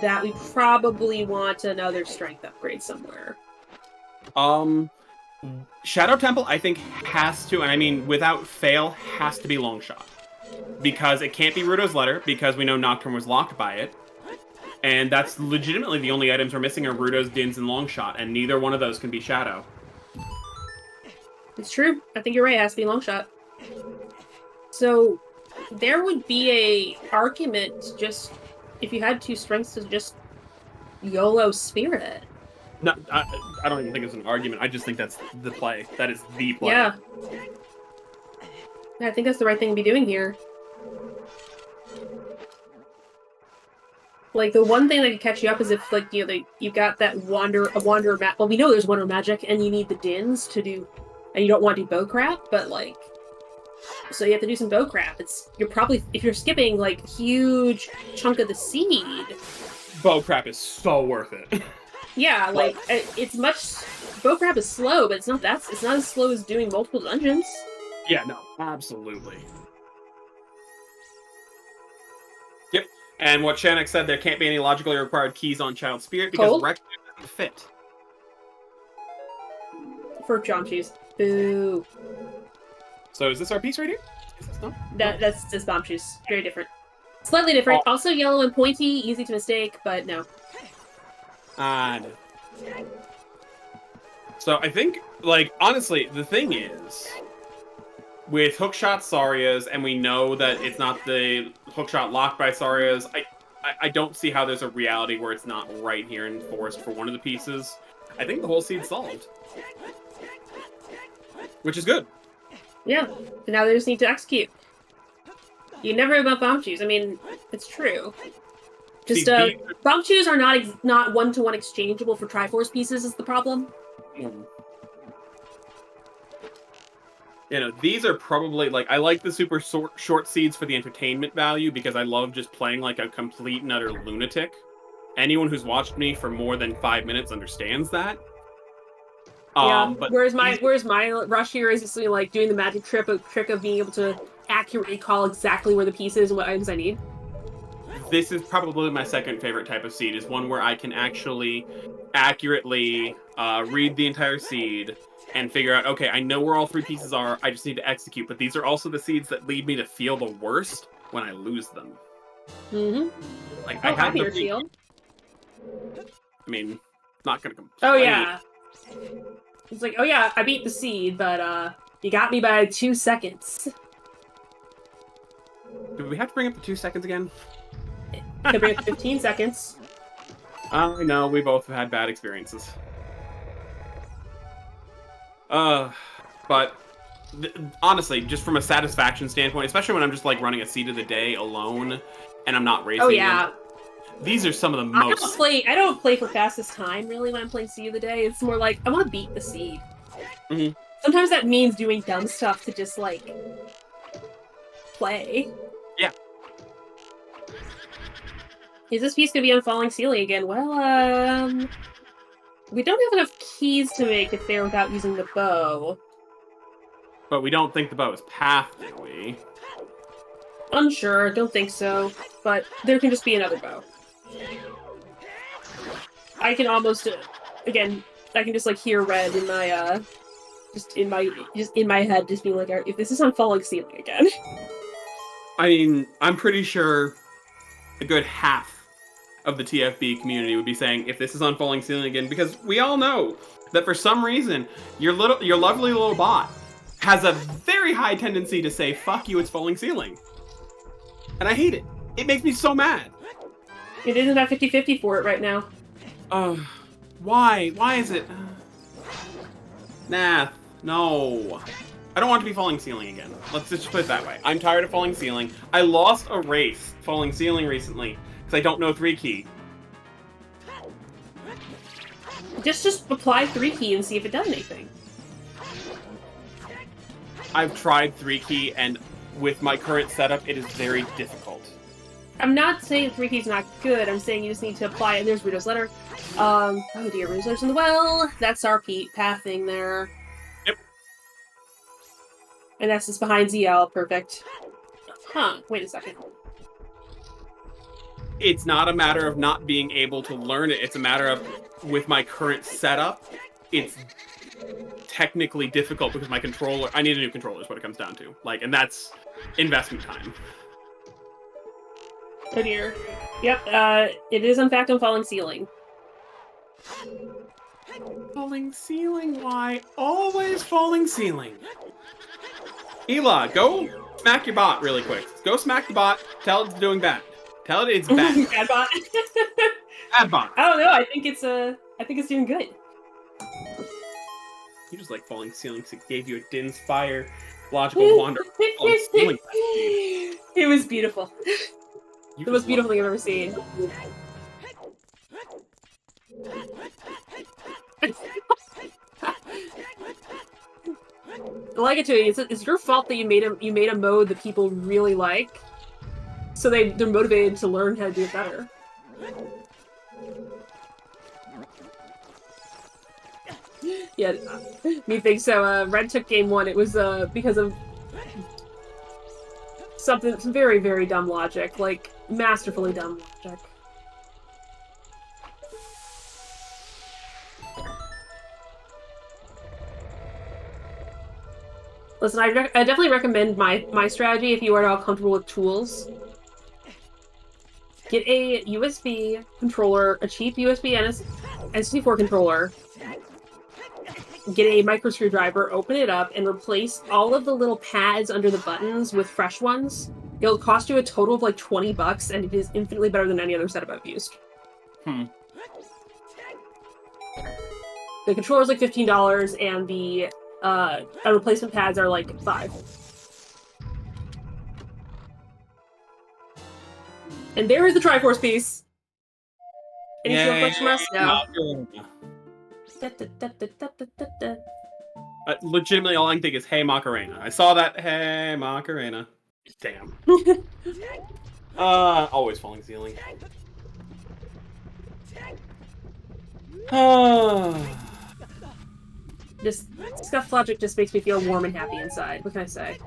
that we probably want another strength upgrade somewhere. Shadow Temple, I think, has to, and I mean, without fail, has to be long shot. Because it can't be Rudo's Letter, because we know Nocturne was locked by it. And that's legitimately the only items we're missing are Rudo's, Din's, and long shot, and neither one of those can be Shadow. It's true. I think you're right. It has to be long shot. So, there would be a argument just, if you had 2 strengths, to just YOLO Spirit. No, I don't even think it's an argument. I just think that's the play. That is the play. Yeah. I think that's the right thing to be doing here. Like, the one thing that could catch you up is if, like, you know, you got that Wanderer well, we know there's Wanderer magic, and you need the Dins to do, and you don't want to do bow crap, but, like, so you have to do some bow crap. You're probably, if you're skipping, like, huge chunk of the seed... Bow crap is so worth it. Yeah, like, it's much... Bow crap is slow, but it's not as slow as doing multiple dungeons. Yeah, no, absolutely. Yep, and what Shannock said, there can't be any logically required keys on Child Spirit because Requiem doesn't fit. For John Cheese. Boo. So is this our piece right here? Is this not? That's just Bomb Shoes. Very different. Slightly different. Oh. Also yellow and pointy, easy to mistake, but no. No. So I think, like, honestly, the thing is, with hookshot Sarias, and we know that it's not the hookshot locked by Sarias, I don't see how there's a reality where it's not right here in Forest for one of the pieces. I think the whole seed's solved. Which is good. Yeah, and now they just need to execute. You never heard about bomb shoes. I mean, it's true. Just See, bomb shoes are not one-to-one exchangeable for Triforce pieces is the problem. You know, these are probably, like, I like the super short seeds for the entertainment value because I love just playing like a complete and utter lunatic. Anyone who's watched me for more than 5 minutes understands that. Yeah. But whereas my rush here is just like doing the magic trick of being able to accurately call exactly where the piece is and what items I need. This is probably my second favorite type of seed, is one where I can actually accurately read the entire seed and figure out, okay, I know where all 3 pieces are, I just need to execute, but these are also the seeds that lead me to feel the worst when I lose them. Mm-hmm. Like, I have the shield. I mean, not gonna complain. Oh, yeah. It's like, oh, yeah, I beat the seed, but, you got me by 2 seconds. Do we have to bring up the 2 seconds again? Could bring up 15 seconds. I know, we both have had bad experiences. But honestly, just from a satisfaction standpoint, especially when I'm just like running a seed of the day alone and I'm not racing. Oh yeah. them, these are some of the most. I don't play for fastest time really when I'm playing seed of the day. It's more like I want to beat the seed. Mm-hmm. Sometimes that means doing dumb stuff to just like play. Yeah. Is this piece gonna be on falling ceiling again? Well, we don't have enough keys to make it there without using the bow. But we don't think the bow is path, do we? Unsure, don't think so. But there can just be another bow. I can almost, again, I can just like hear red in my, just in my head, just being like, if this is on falling ceiling again. I mean, I'm pretty sure a good half of the TFB community would be saying, if this is on falling ceiling again, because we all know that for some reason, your lovely little bot has a very high tendency to say, fuck you, it's falling ceiling. And I hate it. It makes me so mad. It isn't at 50-50 for it right now. Why? Why is it? Nah, no. I don't want to be falling ceiling again. Let's just put it that way. I'm tired of falling ceiling. I lost a race falling ceiling recently because I don't know 3-key. Just apply 3-key and see if it does anything. I've tried 3-key, and with my current setup, it is very difficult. I'm not saying 3-key's not good, I'm saying you just need to apply it. There's Rito's letter. Oh dear, Rito's letter's in the well. That's our path thing there. Yep. And that's just behind ZL, perfect. Huh, wait a second. It's not a matter of not being able to learn it, it's a matter of, with my current setup, it's technically difficult because my controller, I need a new controller is what it comes down to. Like, and that's investment time. Oh dear. Yep, it is in fact on falling ceiling. Falling ceiling, why? Always falling ceiling. Ela, go smack your bot really quick. Go smack the bot, tell it it's doing bad. Tell it it's bad. Bad bot. Bad bot. I don't know, I think it's doing good. You just like falling ceiling because it gave you a Din's Fire logical wander. Falling ceiling. It was beautiful. The most beautiful thing I've ever seen. I like it too. It's your fault that you made a mode that people really like, so they're motivated to learn how to do it better. Yeah, me think so. Red took game 1. It was because of some very, very dumb logic, like masterfully dumb logic. Listen, I definitely recommend my strategy if you are not comfortable with tools. Get a USB controller, a cheap USB NS64 controller. Get a micro screwdriver, open it up, and replace all of the little pads under the buttons with fresh ones. It'll cost you a total of like $20, and it is infinitely better than any other setup I've used. The controller's like $15, and the replacement pads are like $5. And there is the Triforce piece. Any shield flex from us? No. Legitimately, all I can think is, hey, Macarena. I saw that. Hey, Macarena. Damn. Always falling ceiling. Just HollowLogic just makes me feel warm and happy inside. What can I say?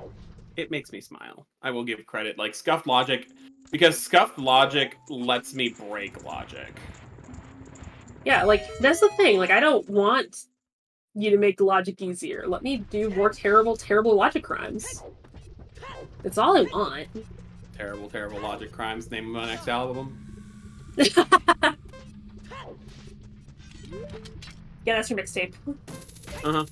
It makes me smile. I will give credit. Like, HollowLogic, because HollowLogic lets me break logic. Yeah, like, that's the thing. Like, I don't want you to make logic easier. Let me do more terrible, terrible logic crimes. That's all I want. Terrible, terrible logic crimes. Name of my next album. Yeah, that's your mixtape. Uh-huh.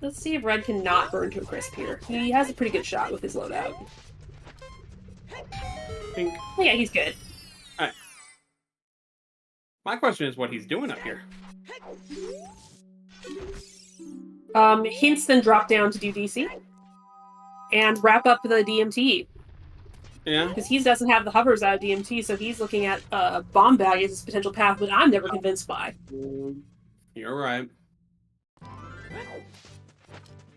Let's see if Red can not burn to a crisp here. He has a pretty good shot with his loadout. Pink. Oh, yeah, he's good. Alright. My question is what he's doing up here. Hints then drop down to do DC. And wrap up the DMT. Yeah. Because he doesn't have the hovers out of DMT, so he's looking at Bomb Bag as his potential path, but I'm never convinced by. You're right.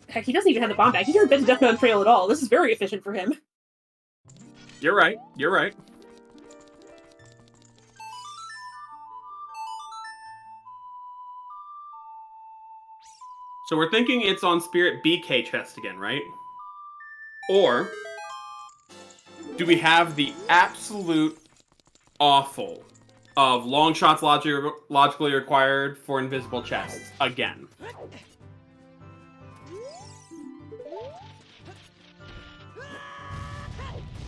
Heck, he doesn't even have the Bomb Bag. He hasn't been to Death Mountain Trail at all. This is very efficient for him. You're right. You're right. So we're thinking it's on Spirit BK chest again, right? Or do we have the absolute awful of long shots logically required for invisible chests again?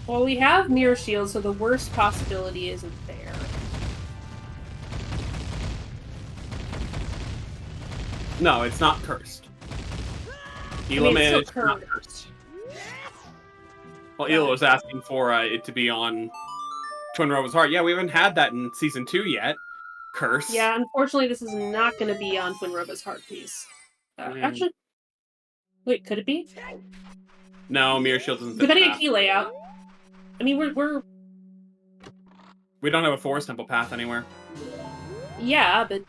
Well, we have Mirror Shield, so the worst possibility isn't there. No, it's not cursed. Elam is it's still not cursed. Well, Ela was asking for it to be on Twin Rova's Heart. Yeah, we haven't had that in Season 2 yet. Curse. Yeah, unfortunately, this is not going to be on Twin Rova's Heart piece. Actually, wait, could it be? No, Mirror Shield doesn't fit. Depending on key layout. I mean, we don't have a Forest Temple path anywhere. Yeah, but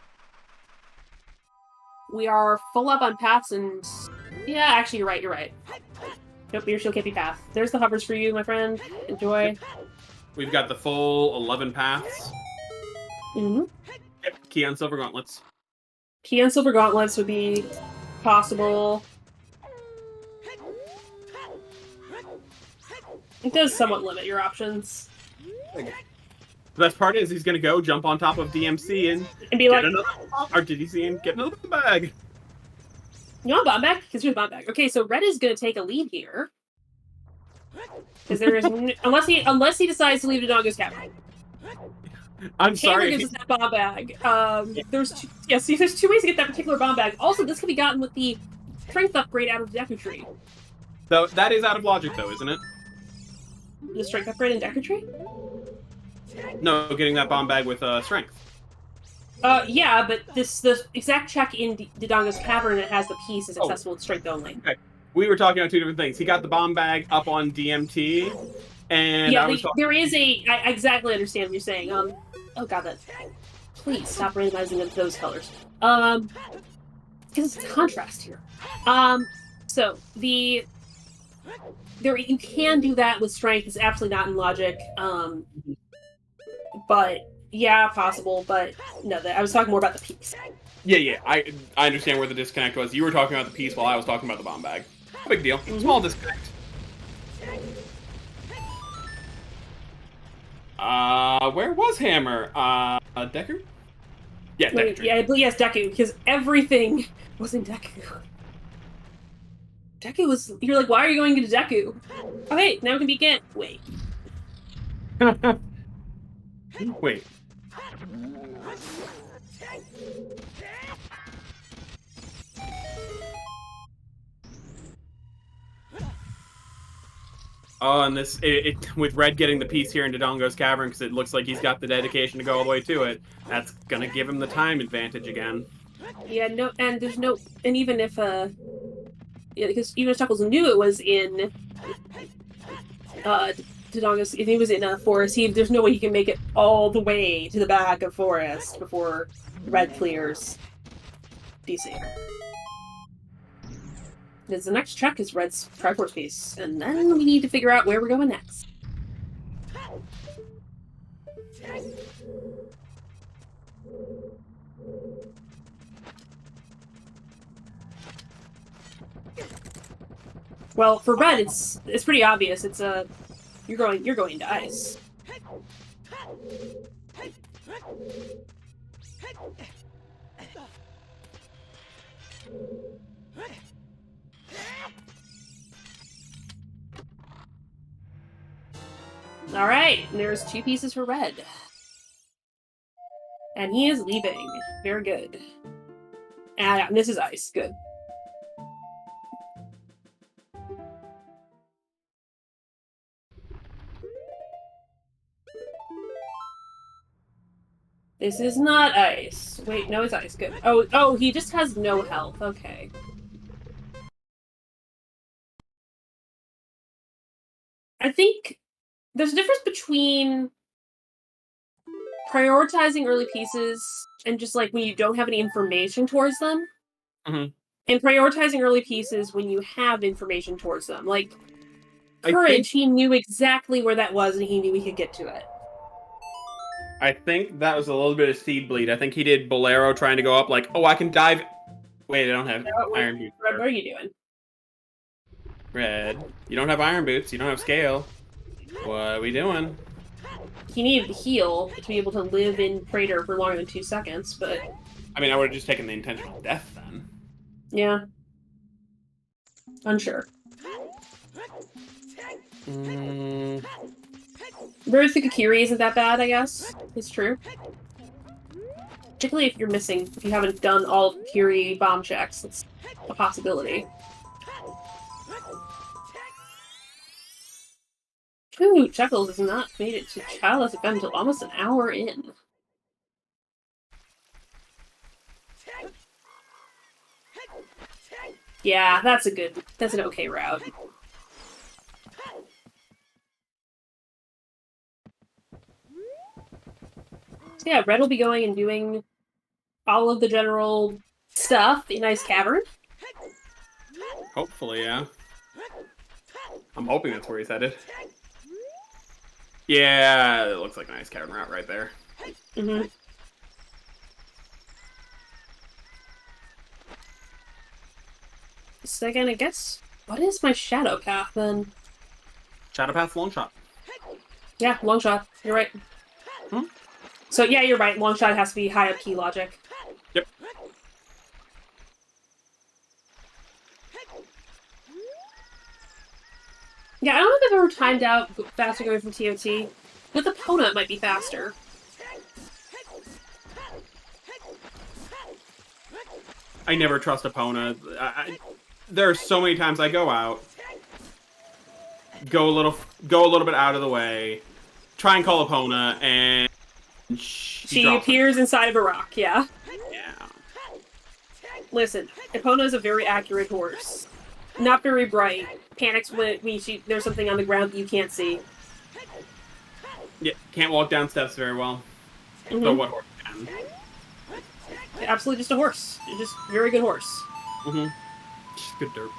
we are full up on paths and... Yeah, actually, you're right. Nope, Mirror Shield can't be path. There's the hovers for you, my friend. Enjoy. We've got the full 11 paths. Mm-hmm. Yep, key on Silver Gauntlets. Key on Silver Gauntlets would be possible. It does somewhat limit your options. The best part is he's going to go jump on top of DMC and be like... or DDC and get another bag. You want a bomb bag? Because here's a bomb bag. Okay, so Red is going to take a lead here. Because there is... unless he decides to leave the Dodongo's Cavern. I'm sorry. Hammer gives us that bomb bag. There's two ways to get that particular bomb bag. Also, this can be gotten with the strength upgrade out of the Deku Tree. So that is out of logic, though, isn't it? The strength upgrade in Deku Tree? No, getting that bomb bag with strength. Yeah, but the exact check in Dodongo's Cavern that has the piece is accessible with strength only. Okay. We were talking about two different things. He got the bomb bag up on DMT, and yeah, there is a... I exactly understand what you're saying. Oh god, that... Please stop randomizing into those colors. Because it's a contrast here. So, you can do that with strength. It's absolutely not in logic. But, yeah, possible, but no, I was talking more about the piece. Yeah, I understand where the disconnect was. You were talking about the piece while I was talking about the bomb bag. No big deal. Small disconnect. Where was Hammer? Deku? Yeah, Deku. Yeah, I believe yes, Deku, because everything was in Deku. Deku was... You're like, why are you going into Deku? Oh, hey, now it can be Gant. Wait. Wait. Oh, and this with Red getting the piece here in Dodongo's Cavern because it looks like he's got the dedication to go all the way to it. That's gonna give him the time advantage again. Yeah, no, and there's no, and even if because even Chuckles knew it was in Dodongo's, if he was in a forest, there's no way he can make it all the way to the back of forest before Red clears DC. Because the next check is Red's Triforce piece, and then we need to figure out where we're going next. Well, for Red, it's pretty obvious. It's you're going to ice. All right, there's 2 pieces for Red, and he is leaving. Very good. And this is ice. Good. This is not ice. Wait, no, it's ice. Good. Oh, he just has no health. Okay. I think there's a difference between prioritizing early pieces and just like when you don't have any information towards them, and prioritizing early pieces when you have information towards them. Like Courage, he knew exactly where that was and he knew he could get to it. I think that was a little bit of seed bleed. I think he did Bolero trying to go up like, oh, I can dive. Wait, I don't have iron boots. Red, what are you doing? Red, you don't have iron boots. You don't have scale. What are we doing? He needed to heal to be able to live in Praetor for longer than 2 seconds, but... I mean, I would have just taken the intentional death then. Yeah. Unsure. Rose Kikiri isn't that bad, I guess. It's true. Particularly if you haven't done all of Kikiri bomb checks. It's a possibility. Ooh, Chuckles has not made it to Childless FM until almost an hour in. Yeah, that's an okay route. So yeah, Red will be going and doing all of the general stuff in Ice Cavern. Hopefully, yeah. I'm hoping that's where he's headed. Yeah, it looks like an Ice Cavern route right there. Mm-hmm. Second, I guess, what is my shadow path then? Shadow path, long shot. Yeah, long shot. You're right. So yeah, you're right. Long shot has to be high up key logic. Yep. Yeah, I don't know if I've ever timed out faster going from TOT. With Epona, it might be faster. I never trust Epona. There are so many times I go out, go a little bit out of the way, try and call Epona, and she appears inside of a rock. Yeah. Yeah. Listen, Epona is a very accurate horse. Not very bright. Panics when there's something on the ground that you can't see. Yeah, can't walk down steps very well. So what horse can? Absolutely just a horse. Just a very good horse. Just good dirt.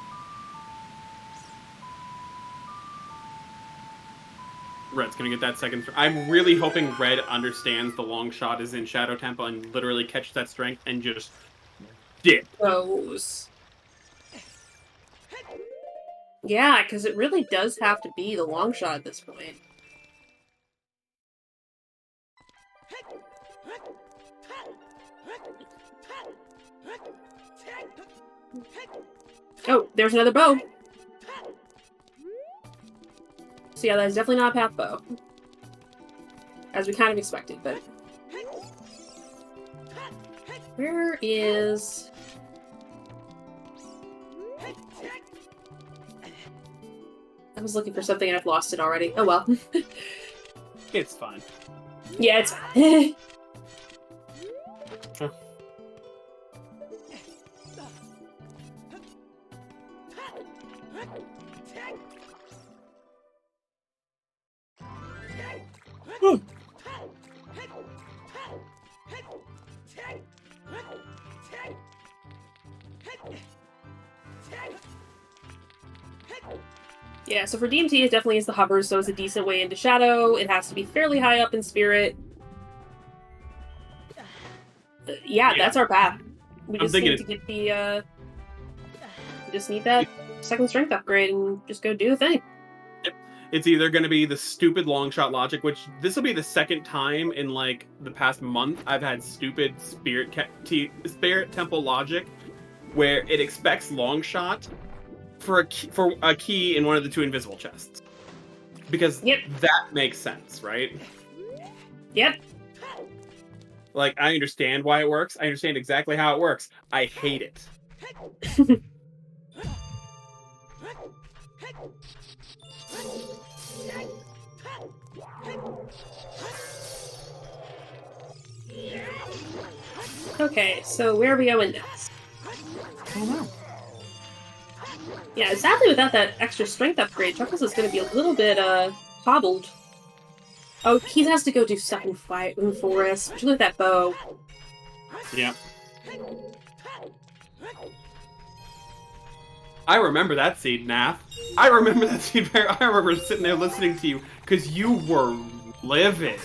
Red's gonna get that second. I'm really hoping Red understands the long shot is in Shadow Temple and literally catches that strength and just dip. Goes. Yeah, because it really does have to be the long shot at this point. Oh, there's another bow. So yeah, that's definitely not a path bow. As we kind of expected, but... Where is... I was looking for something and I've lost it already. Oh well. It's fine. Yeah, it's fine. Yeah, so for DMT, it definitely is the hovers, so it's a decent way into Shadow. It has to be fairly high up in Spirit. Yeah, that's our path. We just need to get the, we just need that second strength upgrade and just go do the thing. Yep. It's either going to be the stupid long shot logic, which this will be the second time in, like, the past month I've had stupid Spirit Temple logic, where it expects long shot for a key in one of the 2 invisible chests. Because that makes sense, right? Yep. Like, I understand why it works. I understand exactly how it works. I hate it. Okay, so where are we going next? I don't know. Yeah, sadly without that extra strength upgrade, Chuckles is going to be a little bit, hobbled. Oh, he has to go do second fight in the forest. Would you look at that bow? Yeah. I remember that seed, Nath. I remember that seed. I remember sitting there listening to you, because you were livid.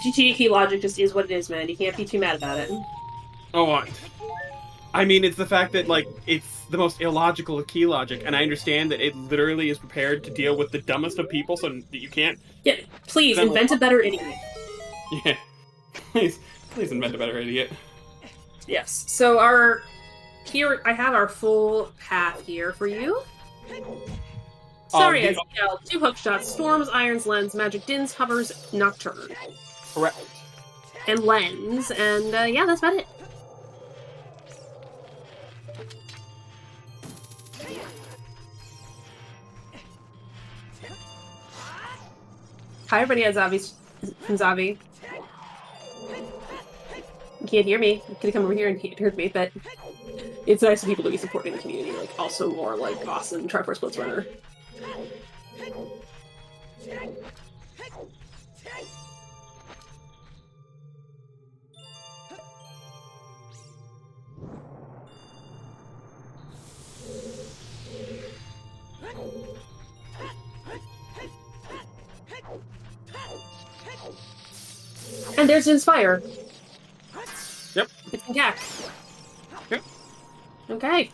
GT logic just is what it is, man. You can't be too mad about it. Oh, I mean, it's the fact that, like, it's the most illogical of key logic, and I understand that it literally is prepared to deal with the dumbest of people, so that you can't... Yeah, please, invent a better idiot. Yeah. Please invent a better idiot. Yes, so here, I have our full path here for you. Sorry, Ezekiel. 2 hook shots, Storms, Irons, Lens, Magic Dins, Hovers, Nocturne. Correct. And Lens, and yeah, that's about it. Hi, everybody, it's Zavi from Zavi. You can't hear me. You could come over here and heard me, but it's nice for people to be supporting the community, like, also more, like, awesome Triforce Blitz runner. And there's Inspire. Yep. It's in Gax. Yep. Okay.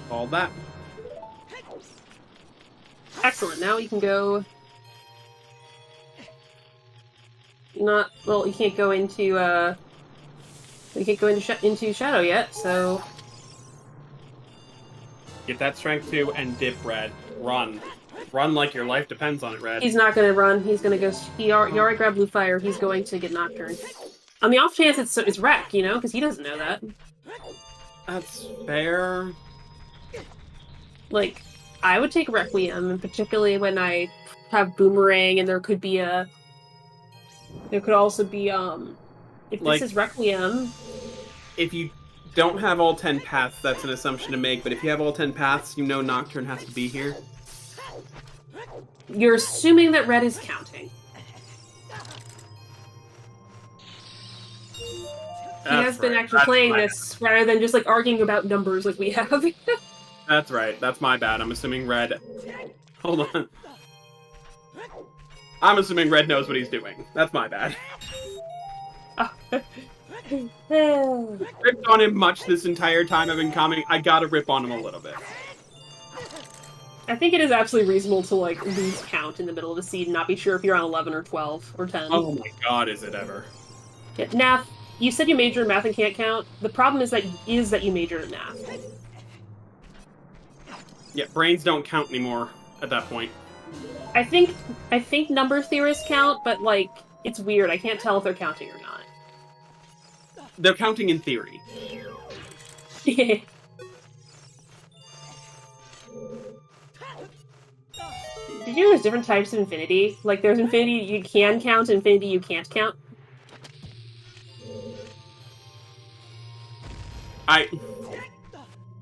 All that. Excellent. Now you can go... Well, you can't go into, you can't go into Shadow yet, so... Get that strength 2 and dip, Red. Run. Run like your life depends on it, Red. He's not gonna run. He's gonna go... He already grabbed Blue Fire. He's going to get Nocturne. On the off chance it's Wreck, you know? Because he doesn't know that. That's fair. Like, I would take Requiem, particularly when I have Boomerang, and there could be a... There could also be, if like, this is Requiem... If you don't have all 10 paths, that's an assumption to make, but if you have all 10 paths, you know Nocturne has to be here. You're assuming that Red is counting. He has been actually playing this, rather than just, like, arguing about numbers like we have. That's right. That's my bad. I'm assuming Red... Hold on. I'm assuming Red knows what he's doing. That's my bad. Ripped on him much this entire time I've been commenting. I gotta rip on him a little bit. I think it is absolutely reasonable to, like, lose count in the middle of the seed and not be sure if you're on 11 or 12 or 10. Oh my god, is it ever. Yeah, Nath, you said you majored in math and can't count. The problem is that you majored in math. Yeah, brains don't count anymore at that point. I think number theorists count, but, like, it's weird. I can't tell if they're counting or not. They're counting in theory. Did you know there's different types of infinity? Like, there's infinity you can count, infinity you can't count.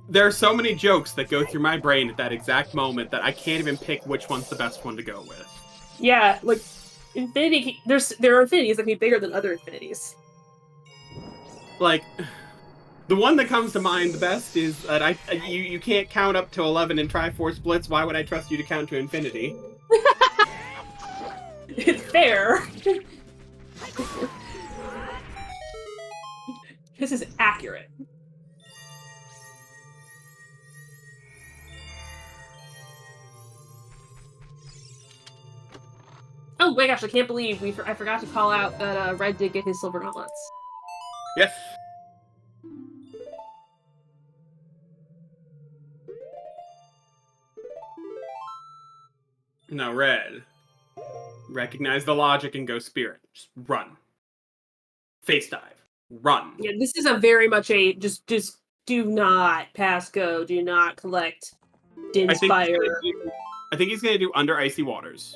There are so many jokes that go through my brain at that exact moment that I can't even pick which one's the best one to go with. Yeah, like infinity. There are infinities that can be bigger than other infinities. Like, the one that comes to mind the best is that you can't count up to 11 in Triforce Blitz. Why would I trust you to count to infinity? It's fair. This is accurate. Oh my gosh, I can't believe I forgot to call out that Red did get his silver gauntlets. Yes. No, Red. Recognize the logic and go Spirit. Just run. Face dive. Run. Yeah, this is a very much a just do not pass go, do not collect Din's fire. I think he's gonna do Under Icy Waters.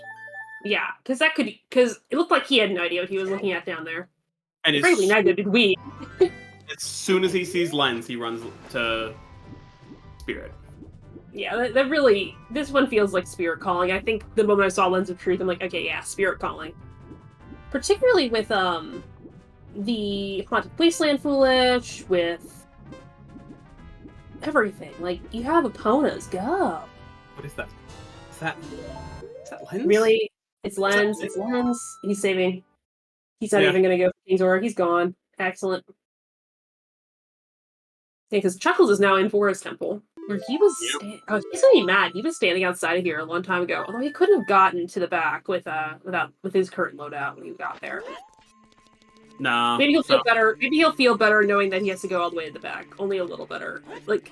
Yeah, because it looked like he had no idea what he was looking at down there. And frankly, neither did we. As soon as he sees Lens, he runs to Spirit. Yeah, that really, this one feels like Spirit Calling. I think the moment I saw Lens of Truth, I'm like, okay, yeah, Spirit Calling. Particularly with, the Haunted Wasteland Foolish, with everything. Like, you have Eponas, go! What is that? Is that Lens? Really? It's Lens, it's Lens. He's saving. He's not even gonna go for King's Aura, he's gone. Excellent. Yeah, because Chuckles is now in Forest Temple. Where he was, he's gonna be mad. He was standing outside of here a long time ago. Although he could have gotten to the back with his current loadout when he got there. Nah. Maybe he'll feel better. Maybe he'll feel better knowing that he has to go all the way to the back. Only a little better. Like,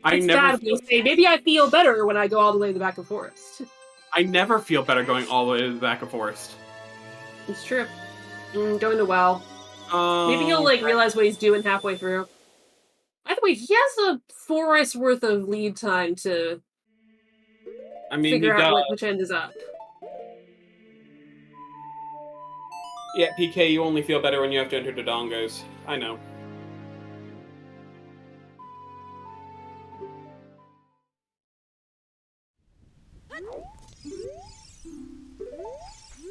it's bad when you say, maybe I feel better when I go all the way to the back of Forest. I never feel better going all the way to the back of Forest. It's true. Going to Well. Maybe he'll realize what he's doing halfway through. By the way, he has a forest worth of lead time to figure out which end is up. Yeah, PK, you only feel better when you have to enter Dodongos. I know.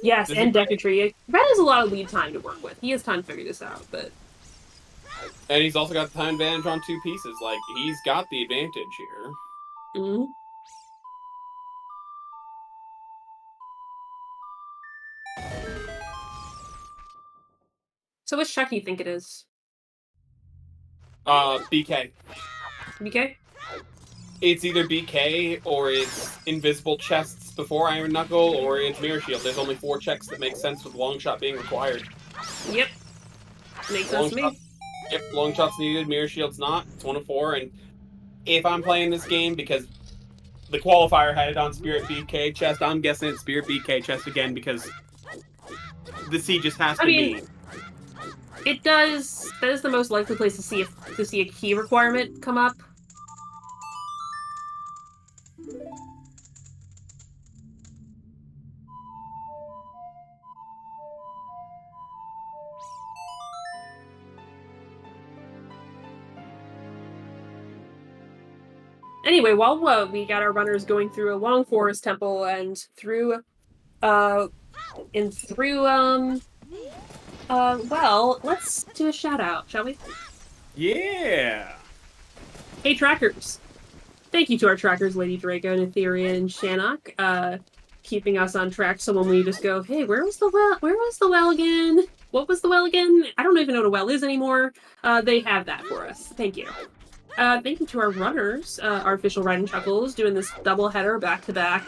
Yes, and Decatry. Red has a lot of lead time to work with. He has time to figure this out, but... And he's also got the time advantage on two pieces. Like, he's got the advantage here. Mm-hmm. So which check do you think it is? BK. BK? It's either BK, or it's Invisible Chests before Iron Knuckle, or it's Mirror Shield. There's only 4 checks that make sense with Long Shot being required. Yep. Makes sense to me. Yep, Long Shot's needed, Mirror Shield's not. It's 1 of 4, and if I'm playing this game, because the qualifier had it on Spirit BK chest, I'm guessing it's Spirit BK chest again, because the C just has to be. It does. That is the most likely place to see a key requirement come up. Anyway, while we got our runners going through a long forest temple and through, well, let's do a shout out, shall we? Yeah! Hey, trackers! Thank you to our trackers, Lady Draco, and Ethereum, and Shannock, keeping us on track. So when we just go, hey, where was the well? Where was the well again? What was the well again? I don't even know what a well is anymore. They have that for us. Thank you. Thank you to our runners, our official riding Chuckles, doing this double header back-to-back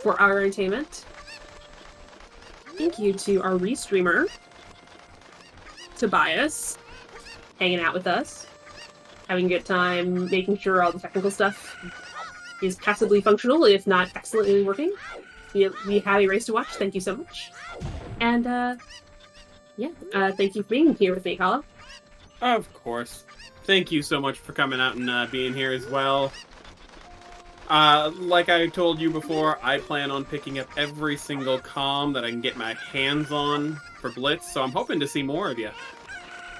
for our entertainment. Thank you to our restreamer, Tobias, hanging out with us, having a good time, making sure all the technical stuff is passably functional, if not excellently working. We have a race to watch. Thank you so much. And, thank you for being here with me, Hollow. Of course. Thank you so much for coming out and being here as well. Like I told you before, I plan on picking up every single comm that I can get my hands on for Blitz, so I'm hoping to see more of you.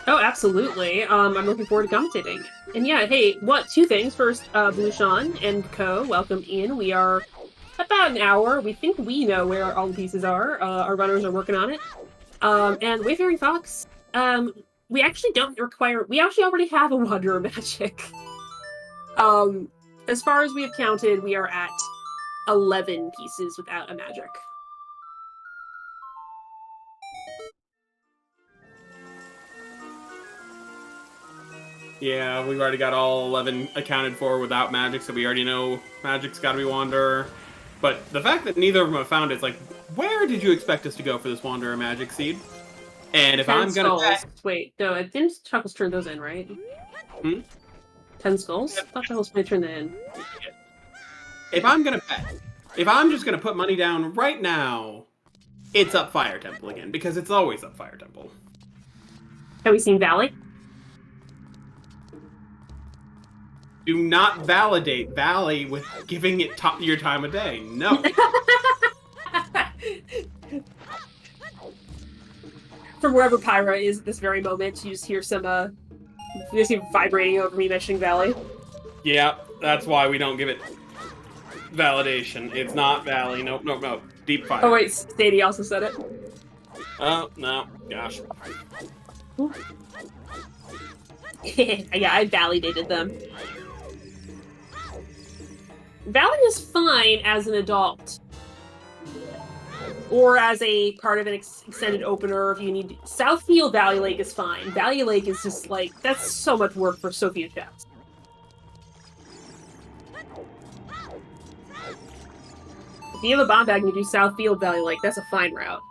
Oh, absolutely. I'm looking forward to commentating. And yeah, hey, 2 things. First, Blueshawn and Co., welcome in. We are about an hour. We think we know where all the pieces are. Our runners are working on it. And Wayfaring Fox, we actually don't require... We actually already have a Wanderer Magic. As far as we have counted, we are at 11 pieces without a magic. Yeah, we've already got all 11 accounted for without magic, so we already know magic's gotta be Wanderer. But the fact that neither of them have found it's like, where did you expect us to go for this Wanderer Magic Seed? And if 10 I'm gonna skulls. Wait, no, I didn't Chuckles turn those in, right? 10 skulls? I thought Chuckles might turn that in. If I'm gonna bet, if I'm just gonna put money down right now, it's up Fire Temple again, because it's always up Fire Temple. Have we seen Valley? Do not validate Valley with giving it your time of day. No. From wherever Pyra is at this very moment, you just hear some, you just hear vibrating over me mentioning Valley. Yeah, that's why we don't give it validation. It's not Valley. Nope, nope, nope. Deep Fire. Oh wait, Sadie also said it. Oh, no. Gosh. Yeah, I validated them. Valley is fine as an adult. Or as a part of an extended opener if you need... Southfield Valley Lake is fine. Valley Lake is just like... That's so much work for so few chests. If you have a bomb bag and you do Southfield Valley Lake, that's a fine route.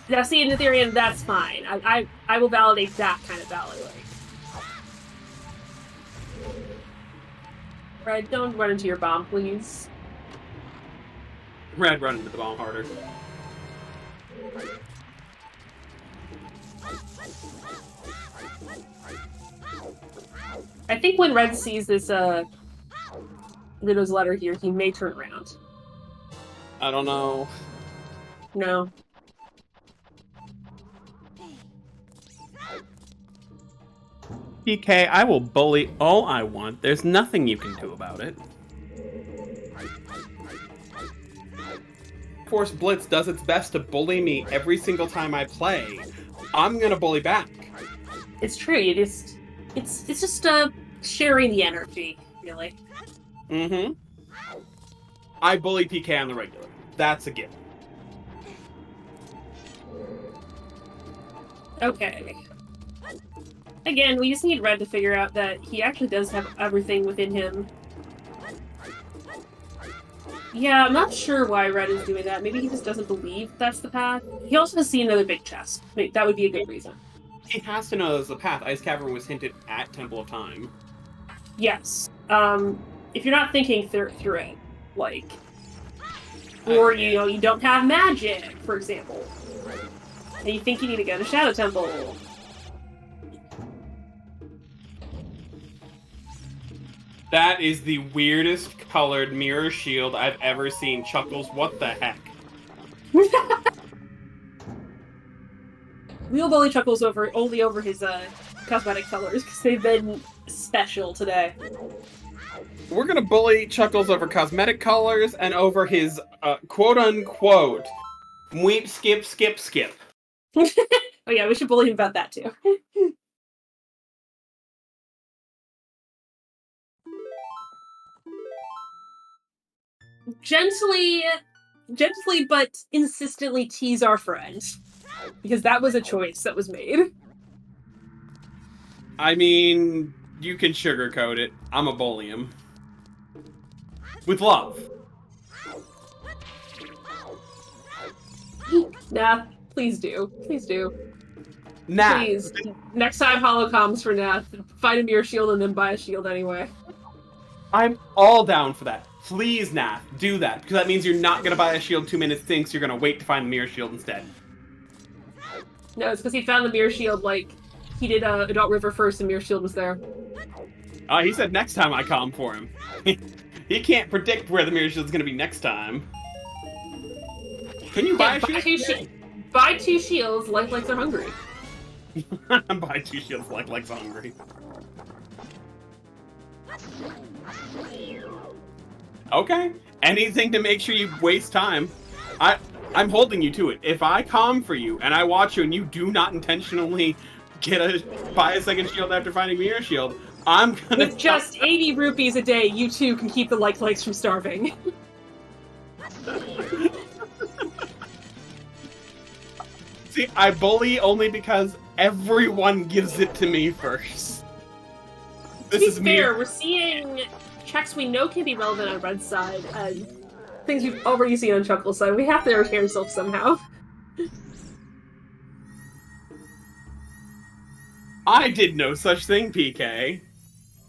Now, see, in Ethereum, that's fine. I will validate that kind of Valley Lake. Red, don't run into your bomb, please. Red, run into the bomb harder. I think when Red sees this, Widow's letter here, he may turn around. I don't know. No. PK, I will bully all I want. There's nothing you can do about it. Force Blitz does its best to bully me every single time I play. I'm gonna bully back. It's true, it's just, sharing the energy, really. Mm-hmm. I bully PK on the regular. That's a given. Okay. Again, we just need Red to figure out that he actually does have everything within him. Yeah, I'm not sure why Red is doing that. Maybe he just doesn't believe that's the path. He also has seen another big chest. That would be a good reason. He has to know that's the path. Ice Cavern was hinted at Temple of Time. Yes. If you're not thinking through it, like... Or, you know, you don't have magic, for example. And you think you need to go to Shadow Temple. That is the weirdest colored mirror shield I've ever seen. Chuckles, what the heck? We'll bully Chuckles only over his cosmetic colors, because they've been special today. We're gonna bully Chuckles over cosmetic colors and over his quote-unquote mweep skip skip skip. Oh yeah, we should bully him about that too. Gently but insistently tease our friend. Because that was a choice that was made. I mean, you can sugarcoat it. I'm a bully him. With love. Nath, please do. Please do. Nath. Please. Next time Hollow comes for Nath, find a mirror shield and then buy a shield anyway. I'm all down for that. Please, Nath, do that. Because that means you're not going to buy a shield 2 minutes thinks you're going to wait to find the mirror shield instead. No, it's because he found the mirror shield like he did Adult River first and mirror shield was there. He said next time I come for him. He can't predict where the mirror shield's going to be next time. Can you buy a shield? Buy 2 shields, lifelikes are hungry. Buy 2 shields, lifelikes are hungry. Okay. Anything to make sure you waste time. I'm holding you to it. If I calm for you and I watch you and you do not intentionally buy a second shield after finding Mirror Shield, I'm gonna... With just 80 rupees a day, you too can keep the lifelikes from starving. See, I bully only because everyone gives it to me first. To be fair, we're seeing checks we know can be relevant on Red's side, and things we've already seen on Chuckles' side. We have to entertain ourselves somehow. I did no such thing, PK.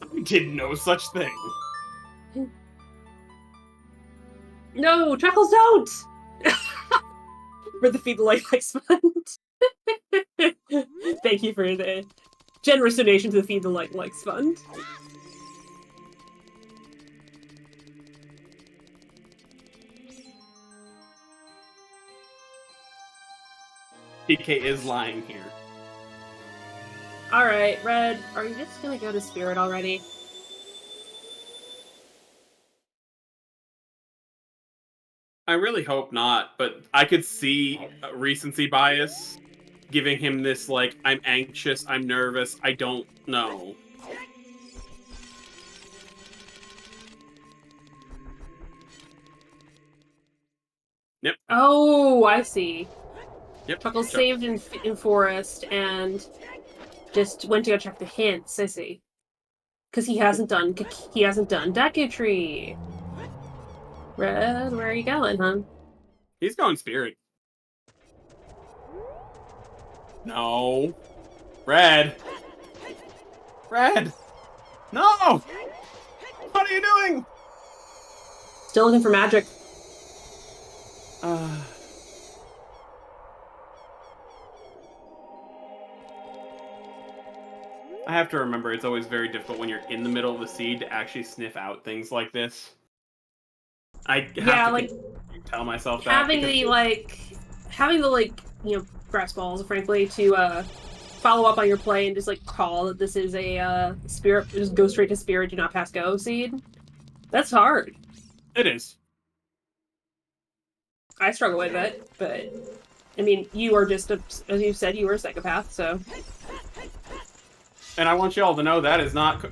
I did no such thing. No, Chuckles, don't! For the Feed the Lifelikes fund. Thank you for the generous donation to the Feed the Lifelikes fund. PK is lying here. Alright, Red, are you just gonna go to Spirit already? I really hope not, but I could see recency bias giving him this, like, I'm anxious, I'm nervous, I don't know. Yep. Oh, I see. Yep. Chuckles saved in Forest and just went to go check the hints, I see. Because he hasn't done Deku Tree. Red, where are you going, huh? He's going Spirit. No. Red. Red. No! What are you doing? Still looking for magic. I have to remember it's always very difficult when you're in the middle of the seed to actually sniff out things like this. I have to tell myself that. Having the grass balls, frankly, to follow up on your play and just call that this is a spirit, just go straight to Spirit, do not pass go seed. That's hard. It is. I struggle with it, but I mean, you are just as you said, you were a psychopath, so. And I want you all to know that is not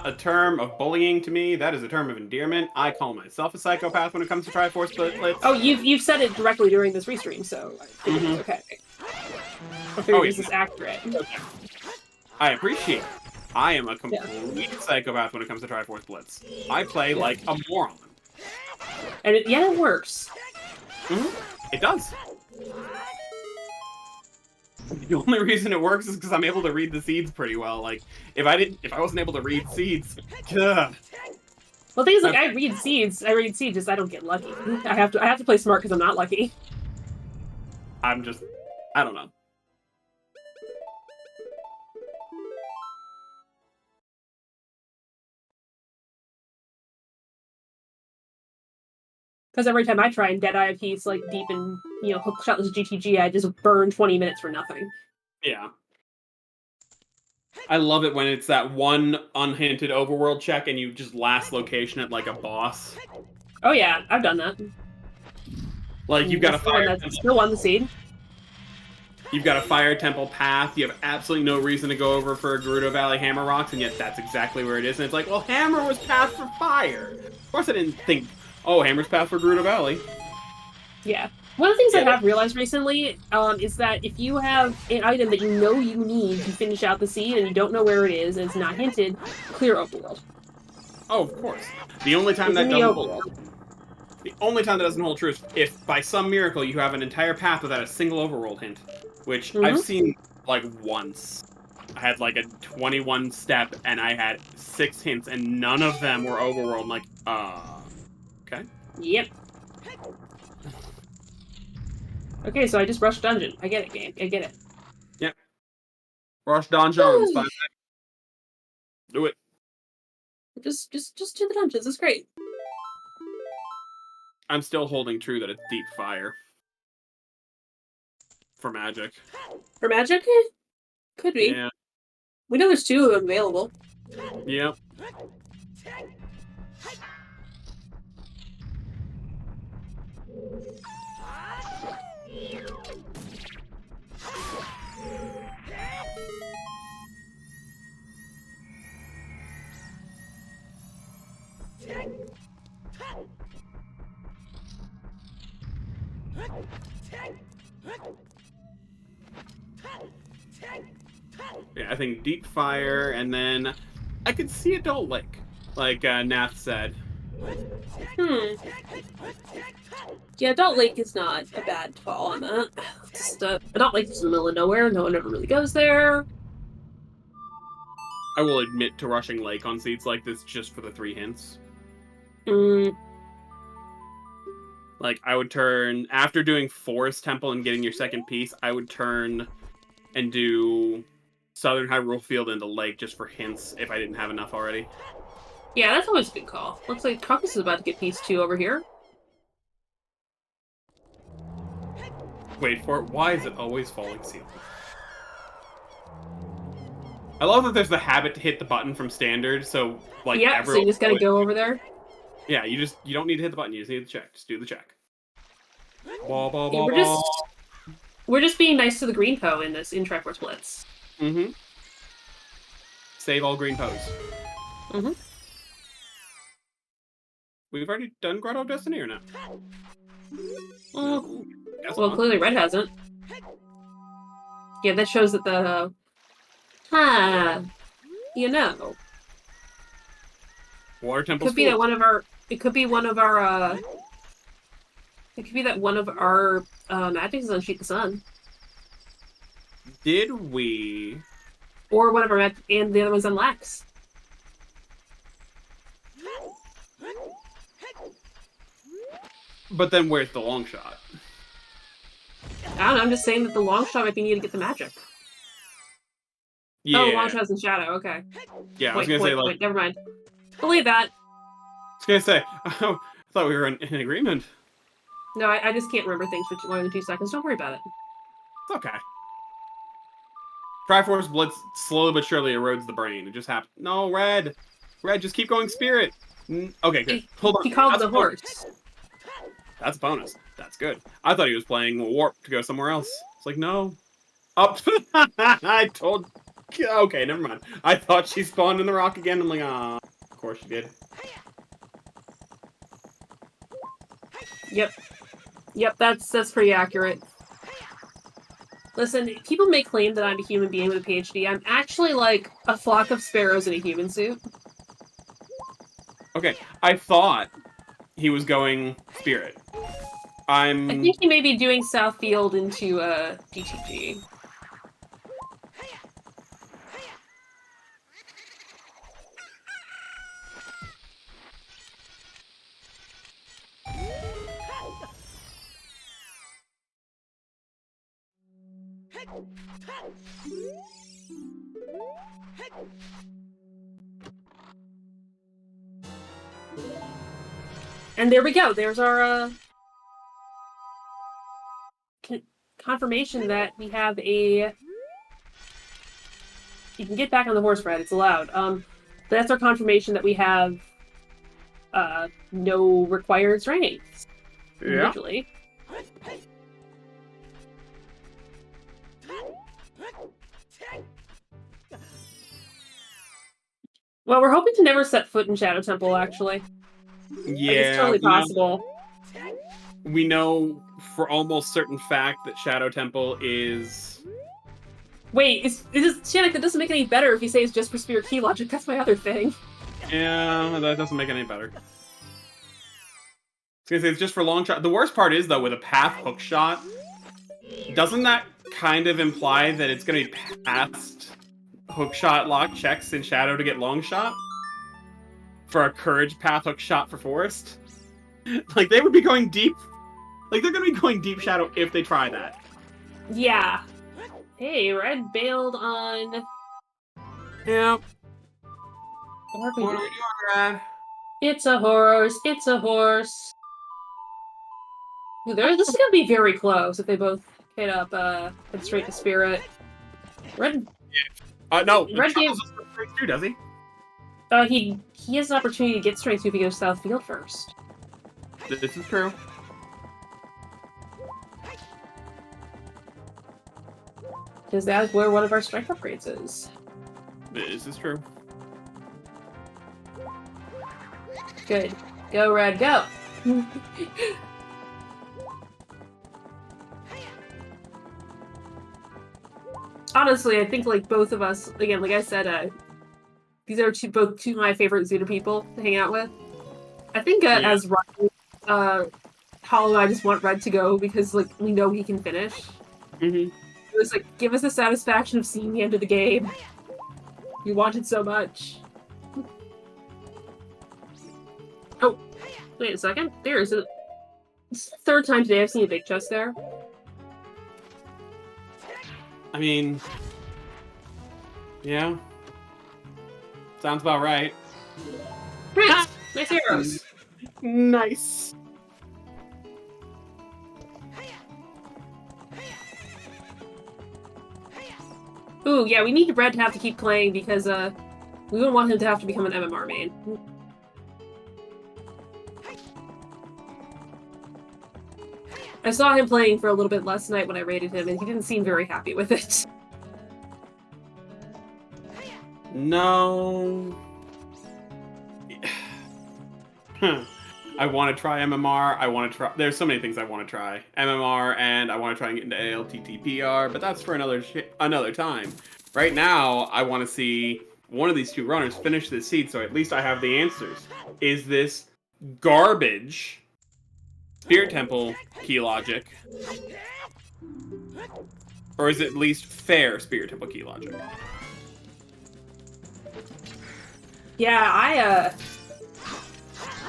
a term of bullying to me. That is a term of endearment. I call myself a psychopath when it comes to Triforce Blitz. Oh, you've said it directly during this restream, so I figured it's okay. I figured this is accurate. I appreciate it. I am a complete psychopath when it comes to Triforce Blitz. I play like a moron. And it works. It does. The only reason it works is because I'm able to read the seeds pretty well. Like, if I wasn't able to read seeds, ugh. Well, the thing is, I read seeds, just I don't get lucky. I have to play smart because I'm not lucky. I don't know. Because every time I try and Deadeye a piece, deep in, Hookshot GTG, I just burn 20 minutes for nothing. Yeah. I love it when it's that one unhinted overworld check and you just last location at, a boss. Oh yeah, I've done that. You've got a fire... Still won the seed. You've got a Fire Temple path, you have absolutely no reason to go over for a Gerudo Valley Hammer Rocks, and yet that's exactly where it is. And it's like, well, Hammer was path for fire! Of course I didn't think... Oh, Hammer's path for Gerudo Valley. Yeah. One of the things I have realized recently is that if you have an item that you know you need to finish out the seed and you don't know where it is and it's not hinted, clear overworld. Oh, of course. The only time that doesn't hold true is if by some miracle you have an entire path without a single overworld hint, which I've seen once. I had a 21 step and I had 6 hints and none of them were overworld. Okay. Yep. Okay, so I just rushed dungeon. I get it, game. I get it. Yep. Rush dungeons. 5 seconds. Do it. Just do the dungeons. It's great. I'm still holding true that it's deep fire. for magic. For magic? Could be. Yeah. We know there's 2 of them available. Yep. Yeah, I think Deep Fire, and then I could see Adult Lake, like Nath said. Yeah, Adult Lake is not a bad call on that. Just, Adult Lake is in the middle of nowhere. No one ever really goes there. I will admit to rushing Lake on seats like this just for the 3 hints. Like, I would turn, after doing Forest Temple and getting your second piece, I would turn and do Southern Hyrule Field into Lake just for hints if I didn't have enough already. Yeah, that's always a good call. Looks like Chuckles is about to get piece 2 over here. Wait for it. Why is it always falling seal? I love that there's the habit to hit the button from standard, so like yeah, so you just gotta go over there. Yeah, you don't need to hit the button. You just need to check. Just do the check. Ball, ball, Yeah, ball, we're just being nice to the green po in Triforce Blitz. Save all green pose. We've already done Grotto of Destiny or not? No, well, clearly Red hasn't. Yeah, that shows that the you know. Water Temple. Could be that one of our. It could be one of our. It could be that one of our magics is on Sheet the Sun. Did we? Or one of our and the other one's on Lax. But then where's the long shot? I don't know, I'm just saying that the long shot might be needed to get the magic. Yeah. Oh, long shot's in shadow, okay. Yeah, I was gonna say, like... Wait, never mind. Believe that. I was gonna say, oh, I thought we were in agreement. No, I just can't remember things for more than 2 seconds. Don't worry about it. It's okay. Triforce Blitz slowly but surely erodes the brain. It just happened. No, Red! Red, just keep going Spirit! Okay, good. Hold on. He called the horse. That's a bonus. That's good. I thought he was playing Warp to go somewhere else. It's like, no. Up. I told... Okay, never mind. I thought she spawned in the rock again. I'm like, ah, of course she did. Yep, that's pretty accurate. Listen, people may claim that I'm a human being with a PhD. I'm actually like a flock of sparrows in a human suit. Okay, I thought he was going Spirit. I think he may be doing Southfield into DTG. And there we go. There's our confirmation that we have a... You can get back on the horse, Fred. It's allowed. That's our confirmation that we have no required strengths individually. Well, we're hoping to never set foot in Shadow Temple, actually. Yeah, it's totally possible. We know for almost certain fact that Shadow Temple is... Wait, Shannick, that doesn't make it any better if you say it's just for Spirit Key Logic. That's my other thing. Yeah, that doesn't make it any better. I was gonna say it's just for long shot. The worst part is, though, with a path hook shot, doesn't that kind of imply that it's gonna be past hook shot lock checks in Shadow to get long shot? For a courage path hook shot for Forest? Like, they would be going deep. Like, they're gonna be going deep Shadow if they try that. Yeah. Hey, Red bailed on... Yeah. What are we doing, Red? It's a horse. It's a horse. This is gonna be very close if they both Hit up, head straight to Spirit. Red... No, Red gave... strength 2, does he? He has an opportunity to get strength 2 if he goes South Field first. This is true. Because that is where one of our strength upgrades is. This is true. Good. Go, Red, go! Honestly, I think, like, both of us, again, like I said, these are both two of my favorite Zuda people to hang out with. I think, as Ryan, Hollow, I just want Red to go because, like, we know he can finish. Mm-hmm. It was like, give us the satisfaction of seeing the end of the game. You wanted so much. Oh, wait a second. There is a... This is the third time today I've seen a big chest there. I mean... Yeah. Sounds about right. Great! Nice arrows. Nice. Ooh, yeah, we need Red to have to keep playing because, we don't want him to have to become an MMR main. I saw him playing for a little bit last night when I raided him, and he didn't seem very happy with it. No. I want to try MMR. I want to try... There's so many things I want to try. MMR, and I want to try and get into ALTTPR, but that's for another time. Right now, I want to see one of these two runners finish this seed, so at least I have the answers. Is this garbage Spirit Temple key logic? Or is it at least fair Spirit Temple key logic? Yeah,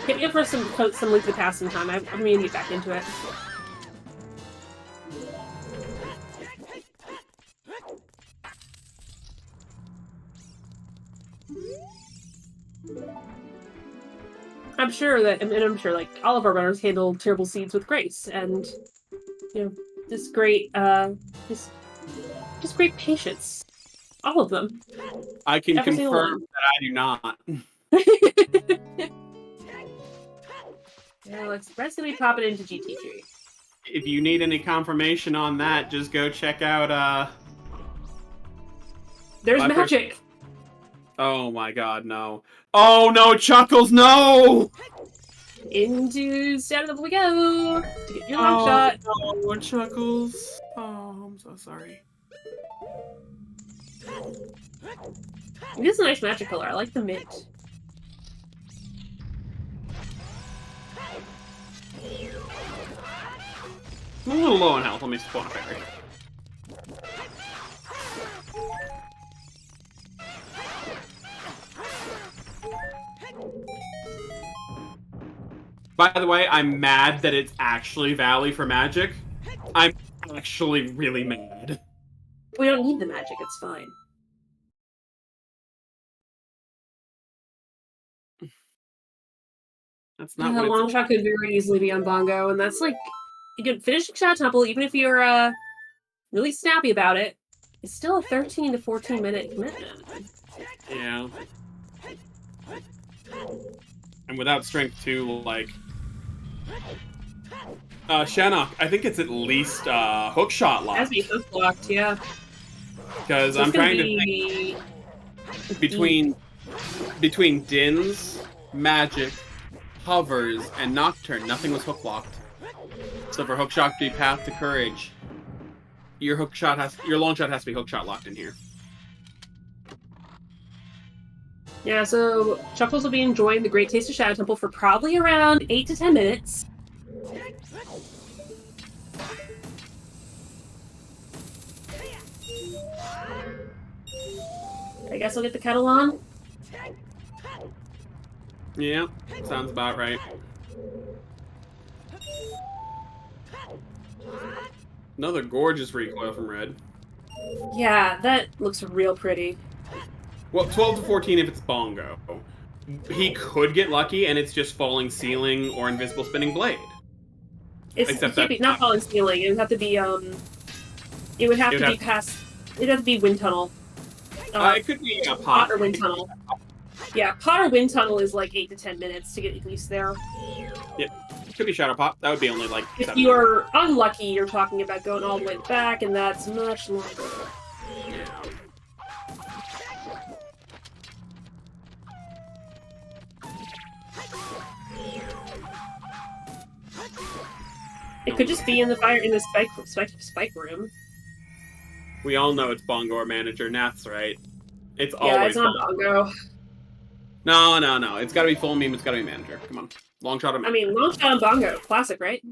hit me up for some Link to the Past sometime. I'm gonna get back into it. I'm sure that, and I'm sure, like, all of our runners handle terrible seeds with grace, and, you know, just great, just great patience. All of them. I can confirm that I do not. Yeah, Red's gonna be popping into GTG. If you need any confirmation on that, just go check out, There's magic! Oh my god, no. Oh no, Chuckles, no! Into Shadow we go! To get your long shot. No, Chuckles. Oh, I'm so sorry. This is a nice magic color. I like the mint. I'm a little low on health. Let me spawn a fairy. By the way, I'm mad that it's actually Valley for magic. I'm actually really mad. We don't need the magic, it's fine. That's not what long shot could very easily be on Bongo, and that's like, you can finish Shot Temple, even if you're really snappy about it, it's still a 13 to 14 minute commitment. Yeah. And without strength 2, like... Shannock, I think it's at least hook shot locked. Has to be hook locked, yeah. Because I'm trying to think between Dins, Magic, Hovers, and Nocturne, nothing was hook locked. So for hook shot to be Path to Courage, your long shot has to be hook shot locked in here. Yeah, so Chuckles will be enjoying the Great Taste of Shadow Temple for probably around 8 to 10 minutes. I guess I'll get the kettle on. Yeah, sounds about right. Another gorgeous recoil from Red. Yeah, that looks real pretty. Well, 12 to 14 if it's Bongo. He could get lucky and it's just Falling Ceiling or Invisible Spinning Blade. It can't be, not Falling Ceiling, it would have to be, It would have to be past. It'd have to be wind tunnel. It could be a pot or wind tunnel. Yeah, pot or wind tunnel is like 8 to 10 minutes to get at least there. Yep. Could be shadow pot. That would be only like. If you're unlucky, you're talking about going all the way back, and that's much longer. Yeah. It could just be in the spike room. We all know it's Bongo or Manager. Nath's right. It's Yeah, always it's not Bongo. No. It's gotta be full meme, it's gotta be Manager. Come on. Long shot of Manager. I mean, long shot on Bongo. Classic, right?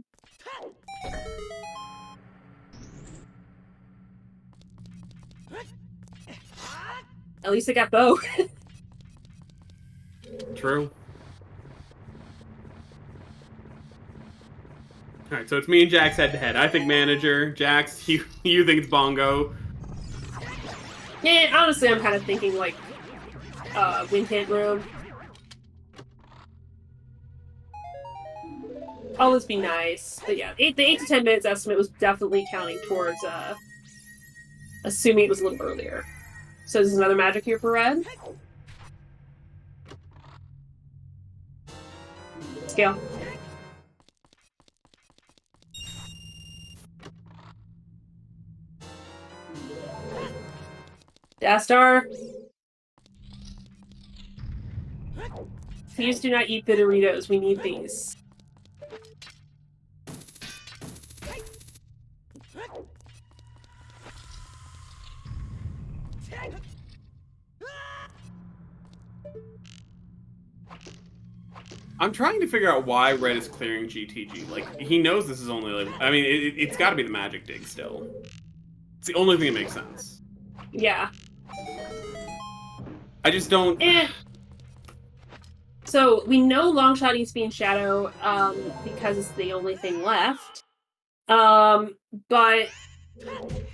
At least it got Bo. True. Alright, so it's me and Jax head to head. I think Manager. Jax, you think it's Bongo. Yeah, honestly, I'm kind of thinking like wind hit room. All this be nice, but yeah, the 8 to 10 minutes estimate was definitely counting towards assuming it was a little earlier. So this is another magic here for red. Scale. Death Star. Please do not eat the Doritos. We need these. I'm trying to figure out why Red is clearing GTG. Like, he knows this is only like... I mean, it's gotta be the magic dig still. It's the only thing that makes sense. Yeah. I just don't... So, we know long shot needs to be in shadow, because it's the only thing left. But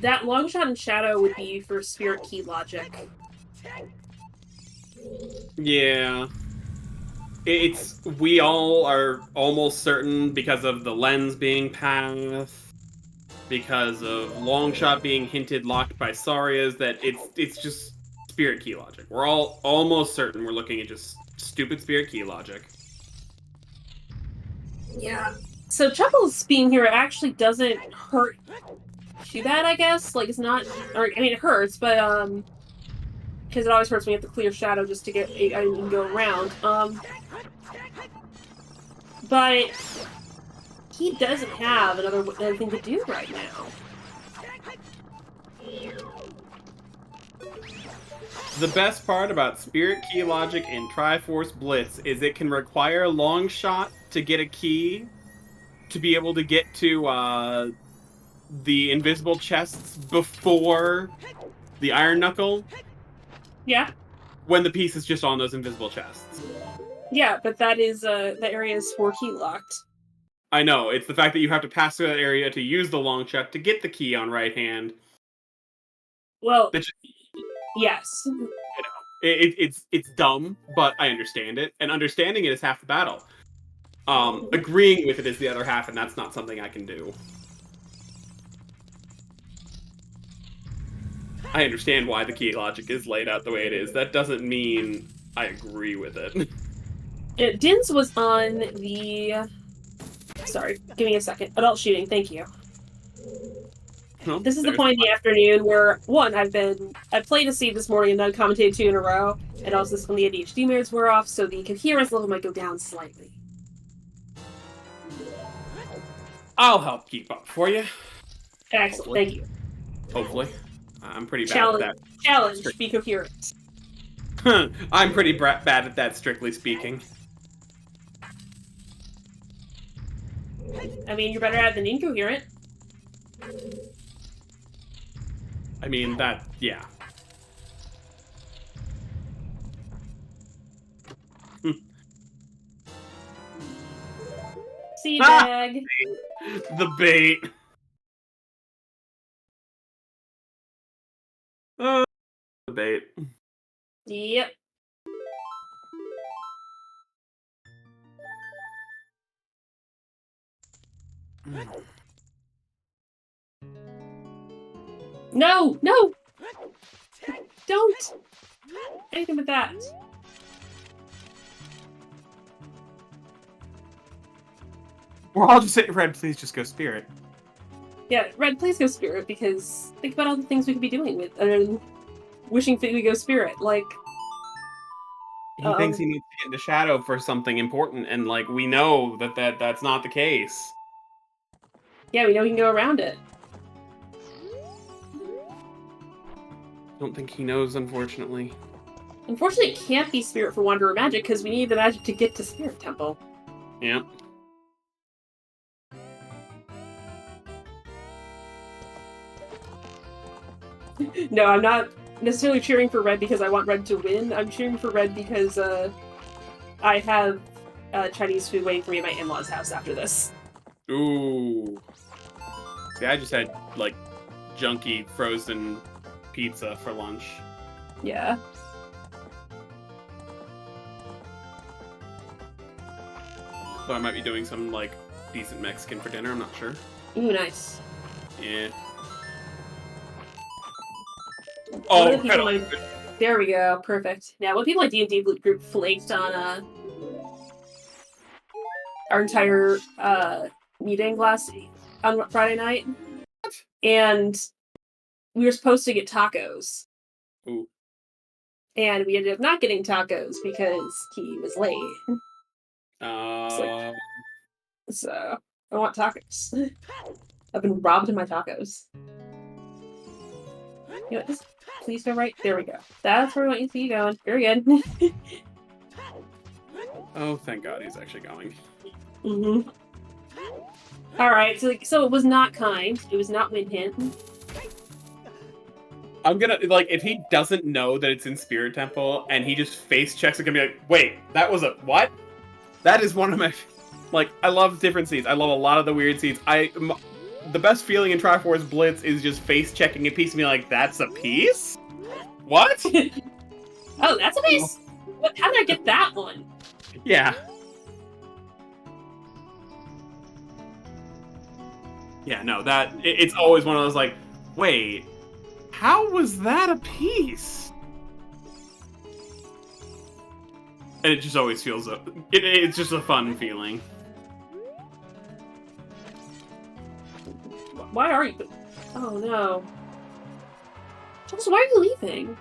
that long shot in shadow would be for spirit key logic. Yeah. We all are almost certain because of the lens being path, because of long shot being hinted locked by Saria's, that it's just spirit key logic. We're all almost certain we're looking at just stupid spirit key logic. Yeah. So Chuckles being here actually doesn't hurt too bad, I guess. Like, it's not... Or, I mean, it hurts, but, because it always hurts when you have to clear shadow just to get... I can go around. But... he doesn't have another thing to do right now. The best part about Spirit Key Logic in Triforce Blitz is it can require a long shot to get a key to be able to get to the invisible chests before the Iron Knuckle. Yeah. When the piece is just on those invisible chests. Yeah, but that is, that area is 4 key locked. I know, it's the fact that you have to pass through that area to use the long shot to get the key on right hand. Well, just, yes. You know, it's dumb, but I understand it, and understanding it is half the battle. Agreeing with it is the other half, and that's not something I can do. I understand why the key logic is laid out the way it is. That doesn't mean I agree with it. Dins was on the... Sorry, give me a second. Adult shooting, thank you. Well, this is the point in the afternoon where, one, I played a seed this morning and then commentated 2 in a row, and also this when the ADHD mirrors were off, so the coherence level might go down slightly. I'll help keep up for you. Excellent, hopefully. Thank you. Hopefully. I'm pretty bad at that. Challenge, be coherent. I'm pretty bad at that, strictly speaking. I mean, you're better at it than incoherent. I mean, that, yeah. Seed bag. The bait. The bait. Yep. No! No! Don't! Anything but that. Or I'll just say, Red, please just go Spirit. Yeah, Red, please go Spirit, because think about all the things we could be doing with other than wishing we go Spirit. Like, He thinks he needs to get into Shadow for something important, and like we know that's not the case. yeah, we know we can go around it. Don't think he knows, unfortunately. Unfortunately, it can't be Spirit for Wanderer Magic, because we need the magic to get to Spirit Temple. Yep. No, I'm not necessarily cheering for Red because I want Red to win. I'm cheering for Red because I have Chinese food waiting for me at my in-laws' house after this. Ooh. See, I just had, like, junky frozen pizza for lunch. Yeah. So I might be doing some, like, decent Mexican for dinner, I'm not sure. Ooh, nice. Yeah. Oh, there we go. Perfect. Now, when people at D&D group flaked on our entire meeting on Friday night, and we were supposed to get tacos. Ooh. And we ended up not getting tacos because he was late. So I want tacos. I've been robbed of my tacos. You know what, just please go right. There we go. That's where I want you to see you going. Very good. Oh, thank God he's actually going. Mm-hmm. Alright, so it was not kind. It was not win hint. I'm gonna, like, if he doesn't know that it's in Spirit Temple, and he just face checks, it's gonna be like, wait, that was a, what? That is one of my, like, I love different seeds. I love a lot of the weird seeds. The best feeling in Triforce Blitz is just face checking a piece and being like, that's a piece? What? Oh, that's a piece? What? How did I get that one? Yeah. Yeah, no, it's always one of those, like, wait, how was that a piece? And it just always feels, it's just a fun feeling. Why are you? Oh no. Chuckles, why are you leaving?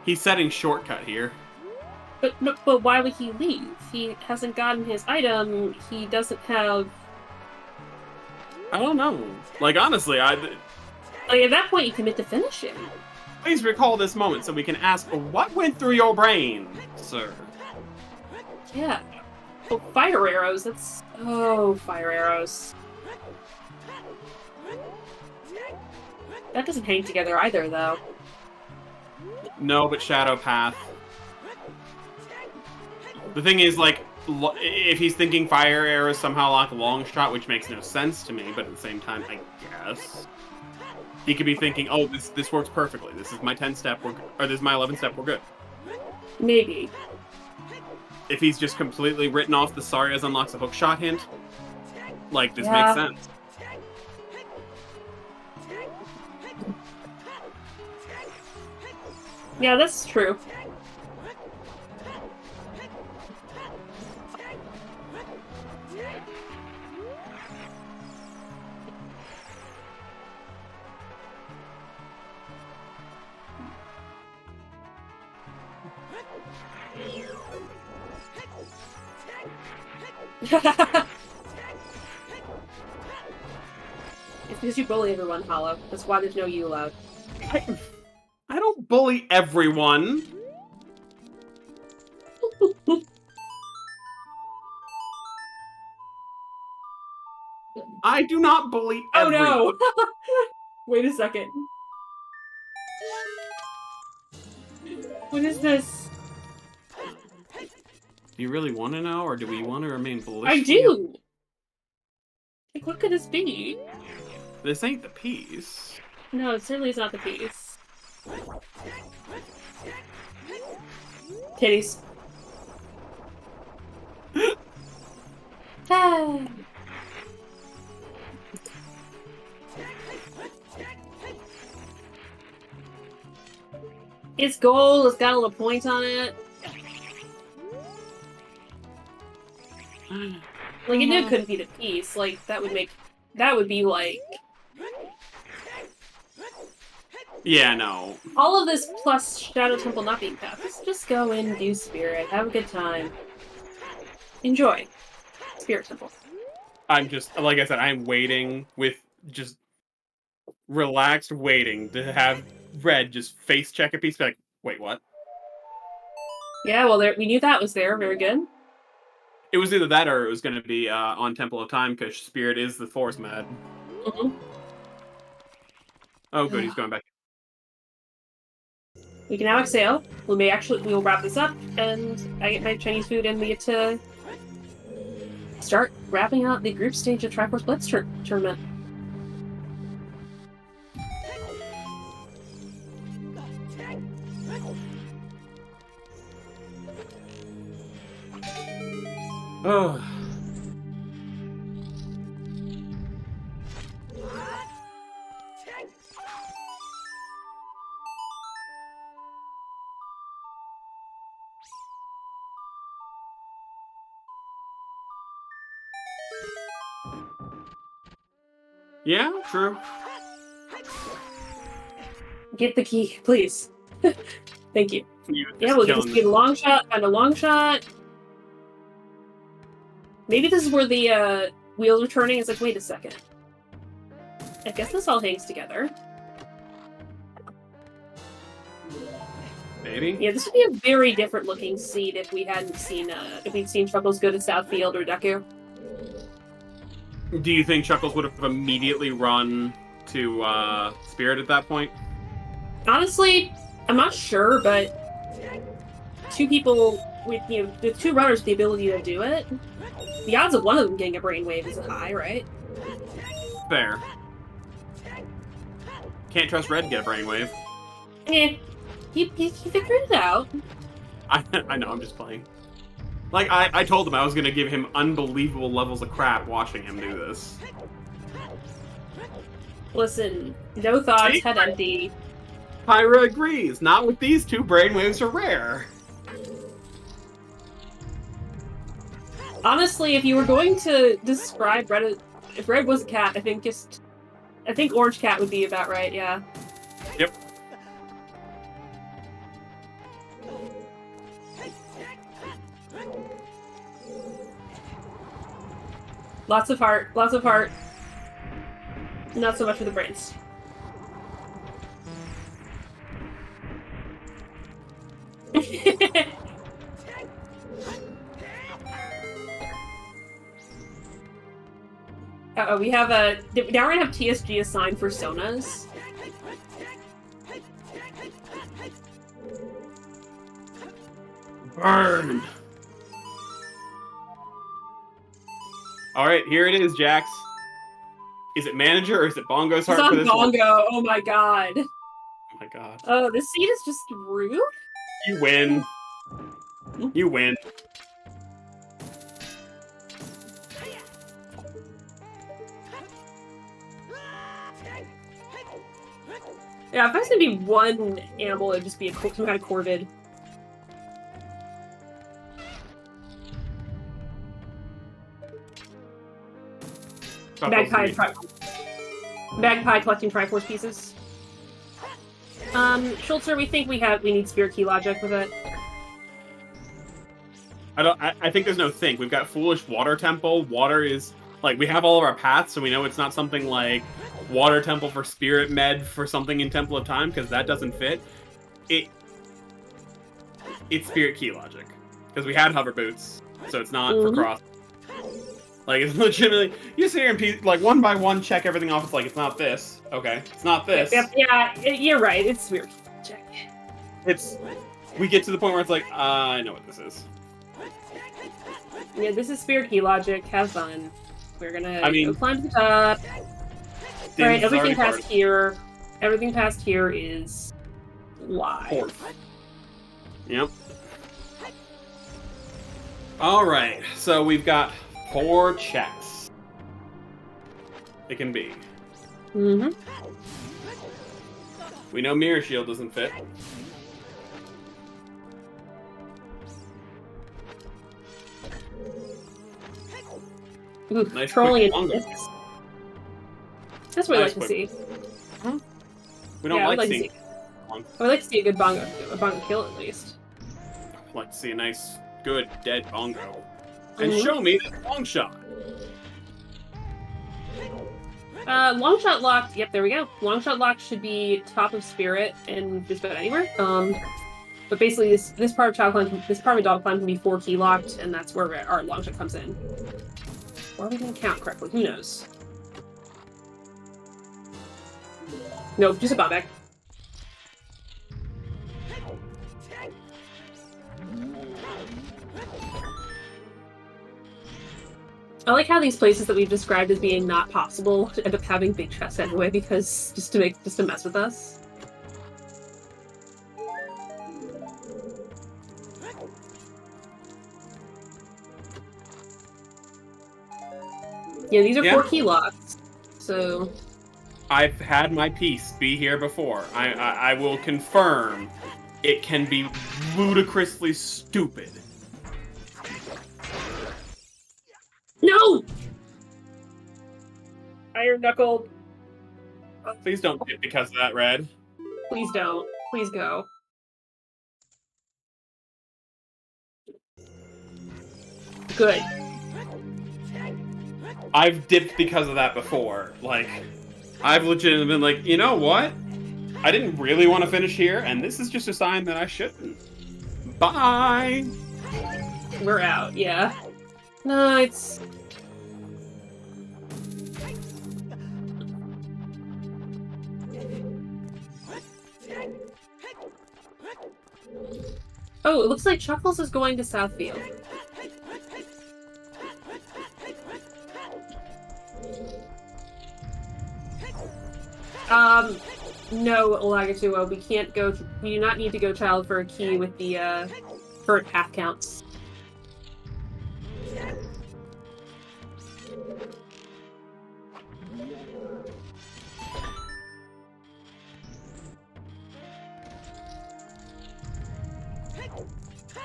He's setting shortcut here. But why would he leave? He hasn't gotten his item. He doesn't have. I don't know. Like, honestly, Like, at that point, you commit to finishing. Please recall this moment so we can ask what went through your brain, sir. Yeah. Oh, fire arrows. That's. Oh, fire arrows. That doesn't hang together either, though. No, but Shadow Path. The thing is, like, if he's thinking fire arrows somehow lock long shot, which makes no sense to me, but at the same time, I guess he could be thinking, "Oh, this works perfectly. This is my 10-step, or this is my 11-step. We're good." Maybe. If he's just completely written off the Sarias unlocks a hook shot hint, like, this Yeah. makes sense. Yeah, that's true. It's because you bully everyone, Hollow. That's why there's no you allowed. I don't bully everyone. I do not bully everyone. Oh no! Wait a second. What is this? Do you really want to know, or do we want to remain bullish? I do! Like, what could this be? This ain't the piece. No, it certainly is not the piece. Titties. Ah. It's gold. It's got a little point on it. Like, it knew it couldn't be the piece. Like, that would be like... Yeah, no. All of this plus Shadow Temple not being passed. Let's just go in, do Spirit, have a good time. Enjoy. Spirit Temple. I'm just, like I said, I'm waiting with just relaxed waiting to have Red just face check a piece, be like, wait, what? Yeah, well, we knew that was there. Very good. It was either that or it was going to be on Temple of Time, because Spirit is the Force Med. Mm-hmm. Oh, good, he's going back. We can now exhale. We will wrap this up, and I get my Chinese food, and we get to start wrapping up the group stage of Triforce Blitz tournament. Oh. Yeah, true. Get the key, please. Thank you. Yeah, we'll just get a long shot and a long shot. Maybe this is where the wheels are turning. It's like, wait a second. I guess this all hangs together. Maybe. Yeah, this would be a very different looking seed if we hadn't seen if we'd seen Chuckles go to Southfield or Deku. Do you think Chuckles would have immediately run to Spirit at that point? Honestly, I'm not sure, but two people with with two runners with the ability to do it, the odds of one of them getting a brainwave is high, right? Fair. Can't trust Red to get a brainwave. Eh, he figured it out. I know, I'm just playing. Like, I told him I was going to give him unbelievable levels of crap watching him do this. Listen, no thoughts, head empty. Pyra agrees. Not with these two, brainwaves are rare. Honestly, if you were going to describe Red, if Red was a cat, I think Orange Cat would be about right, yeah. Yep. Lots of heart, lots of heart. Not so much for the brains. Uh-oh, we have now we're gonna have TSG assigned for Sonas. Burn! Alright, here it is, Jax. Is it manager or is it Bongo's heart for this Bongo. one? Oh my god. Oh my god. Oh, this seed is just rude? You win. You win. Yeah, if I was gonna be one animal, it'd just be some kind of corvid. Magpie collecting Triforce pieces. Schultzer, we think we need Spirit Key Logic with it. I think there's no think. We've got Foolish Water Temple. Water is, like, we have all of our paths, so we know it's not something like Water Temple for Spirit Med for something in Temple of Time, because that doesn't fit. It's Spirit Key Logic. Because we had Hover Boots, so it's not for cross. Like, it's legitimately, you sit here and like one by one check everything off. It's like, it's not this. Okay, it's not this. Yeah, you're right. It's Spirit Key Logic. We get to the point where it's like, I know what this is. Yeah, this is Spirit Key Logic. Have fun. We're gonna go climb to the top. Alright, everything past here. Everything past here is live. Yep. Alright, so we've got 4 checks. It can be. Mm-hmm. We know Mirror Shield doesn't fit. Ooh, Nice trolling quick and bongo. discs. That's what I Nice like to see. We don't Yeah, I would like like to seeing. see. I would like to see a good bongo kill at least. I'd like to see a nice, good, dead bongo. And Mhm. show me the long shot. Long shot locked. Yep, there we go. Long shot locked should be top of spirit and just about anywhere. But basically, this part of this part of dog climb can be 4 key locked, and that's where our long shot comes in. Or are we gonna count correctly? Who knows? No, just a back. I like how these places that we've described as being not possible end up having big chests anyway, because just to mess with us. Yeah, these are 4 key locks. So I've had my piece be here before. I will confirm it can be ludicrously stupid. no! Iron knuckled. Please don't dip because of that, Red. Please don't. Please go. Good. I've dipped because of that before. Like, I've legitimately been like, you know what? I didn't really want to finish here, and this is just a sign that I shouldn't. Bye! We're out, yeah. No, it's... Oh, it looks like Chuckles is going to Southfield. No, Olagatuo, we can't go... We do not need to go child for a key with the, for path counts.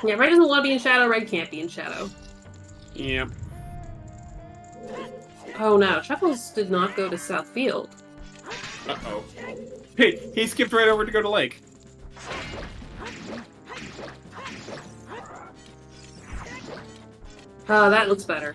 Yeah, Red doesn't want to be in Shadow, Red can't be in Shadow. Yep. Oh no, Chuckles did not go to Southfield. Uh-oh. Hey, he skipped right over to go to Lake. Oh, that looks better.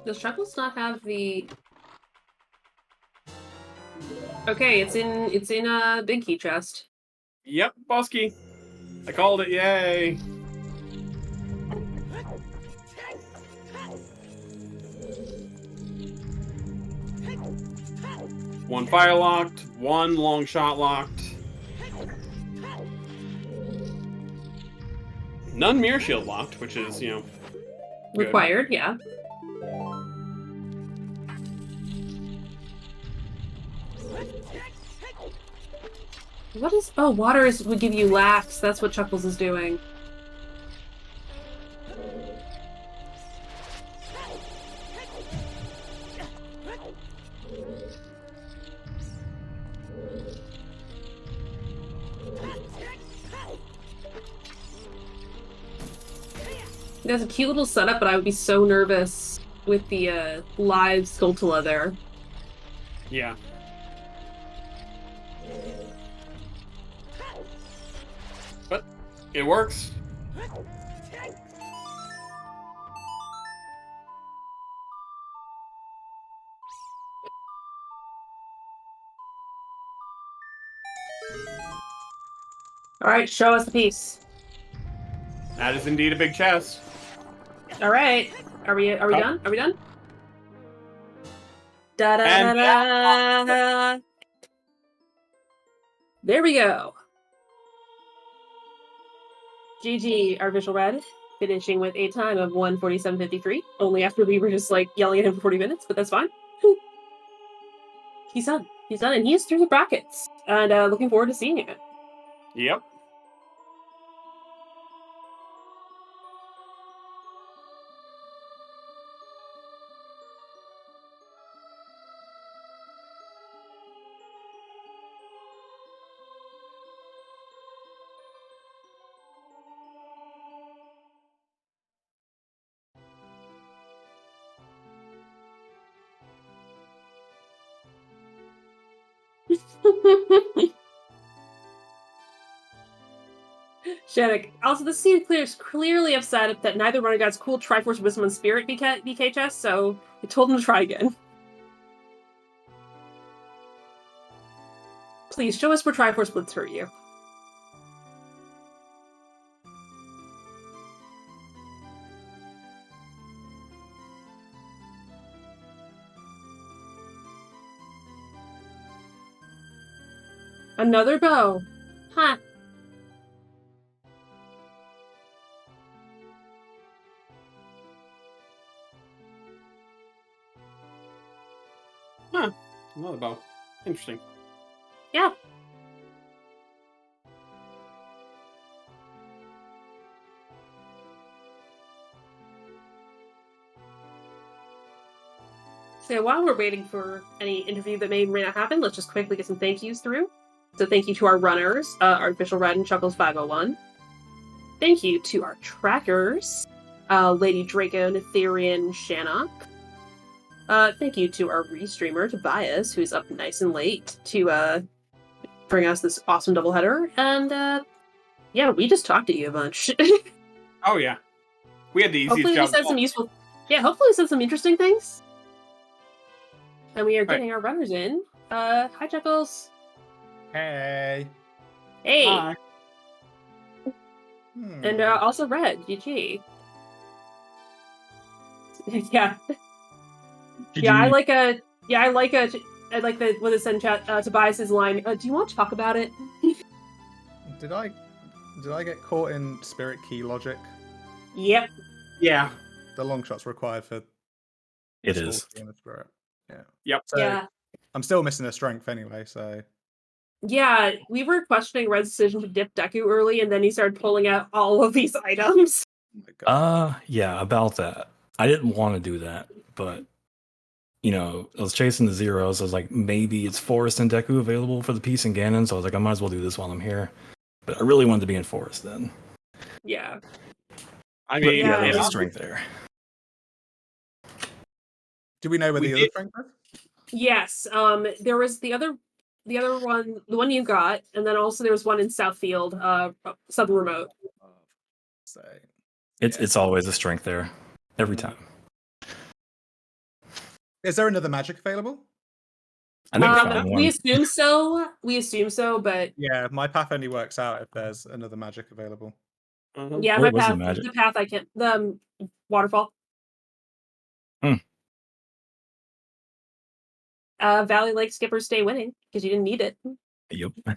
Does Chuckles not have the... Okay, it's in a big key chest. Yep, boss key. I called it, yay! One fire locked, one long shot locked. None mirror shield locked, which is, you know, good. Required, yeah. What is... Oh, water would give you lax. That's what Chuckles is doing. There's a cute little setup, but I would be so nervous with the live Skulltula there. Yeah. But it works. Alright, show us the piece. That is indeed a big chest. Alright. Are we done? Are we done? Da da da da da. There we go. GG, our visual red, finishing with a time of 1:47:53. Only after we were just like yelling at him for 40 minutes, but that's fine. He's done. He's done, and he's through the brackets. And looking forward to seeing it. Yep. Shannick. Also, the scene is clearly upset that neither runner got his cool Triforce Wisdom and Spirit BK chest, so I told him to try again. Please, show us where Triforce Blitz hurt you. Another bow. Huh. Huh. Another bow. Interesting. Yeah. So while we're waiting for any interview that may or may not happen, let's just quickly get some thank yous through. So thank you to our runners, Artificial Red and Chuckles501. Thank you to our trackers, Lady Draco, Netherian, Shannock. Thank you to our restreamer, Tobias, who's up nice and late to bring us this awesome doubleheader. And yeah, we just talked to you a bunch. Oh yeah, we had the easiest hopefully job. We said some useful. Yeah, hopefully we said some interesting things. And we are getting our runners in. Hi, Chuckles. Hey. Hey. Hi. And also Red, GG. Yeah. Yeah, I like the what it said in chat, Tobias's line, do you want to talk about it? Did I get caught in spirit key logic? Yep. Yeah. The long shot's required for it is. In the spirit. Yeah. Yep. So yeah. I'm still missing a strength anyway, so Yeah, we were questioning Red's decision to dip Deku early, and then he started pulling out all of these items. oh my God. Yeah, about that. I didn't want to do that, but you know, I was chasing the zeros. I was like, maybe it's Forest and Deku available for the piece in Ganon, so I was like, I might as well do this while I'm here. But I really wanted to be in Forest then. Yeah. I But mean, yeah, there was yeah. a strength there. Do we know where the other strength is? Yes. There was the other one, the one you got, and then also there was one in Southfield, Southern Remote. So It's always a strength there. Every time. is there another magic available? I never found We one. assume so. We assume so, but Yeah, my path only works out if there's another magic available. yeah, Where my was the path, magic? the path I can't, the waterfall. Valley Lake Skippers stay winning because you didn't need it. Yep. Yeah.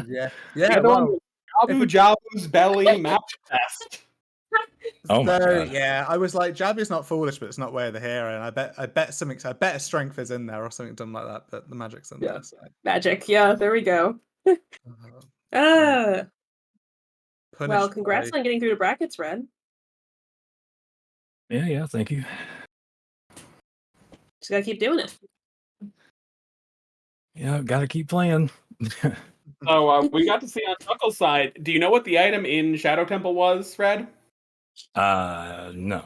the Yeah. other Well, one was Jabu's belly map test. Oh my so, God. yeah, I was like, Jabu's not foolish, but it's not way the hero, and I bet something. I bet a strength is in there or something dumb like that, but the magic's in there. So. Magic. Yeah, there we go. Well, congrats on getting through the brackets, Red. Yeah, thank you. Just gotta keep doing it. Yeah, gotta keep playing. So we got to see on Chuckle's side. Do you know what the item in Shadow Temple was, Fred? No.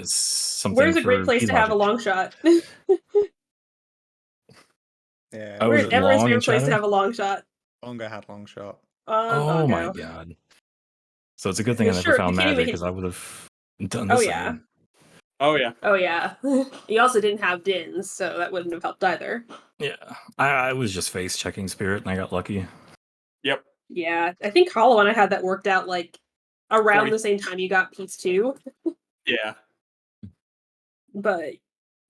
Something. Where's a great place to have a long shot? Yeah. Oh, Where's everyone's favorite favorite place to have a long shot? Longa had long shot. Oh my God. So it's a good thing I never found magic because I would have done the same. Oh yeah. Oh yeah. You also didn't have Dins, so that wouldn't have helped either. Yeah. I was just face checking spirit and I got lucky. Yep. Yeah. I think Hollow and I had that worked out like around the same time you got Pete's 2. Yeah. But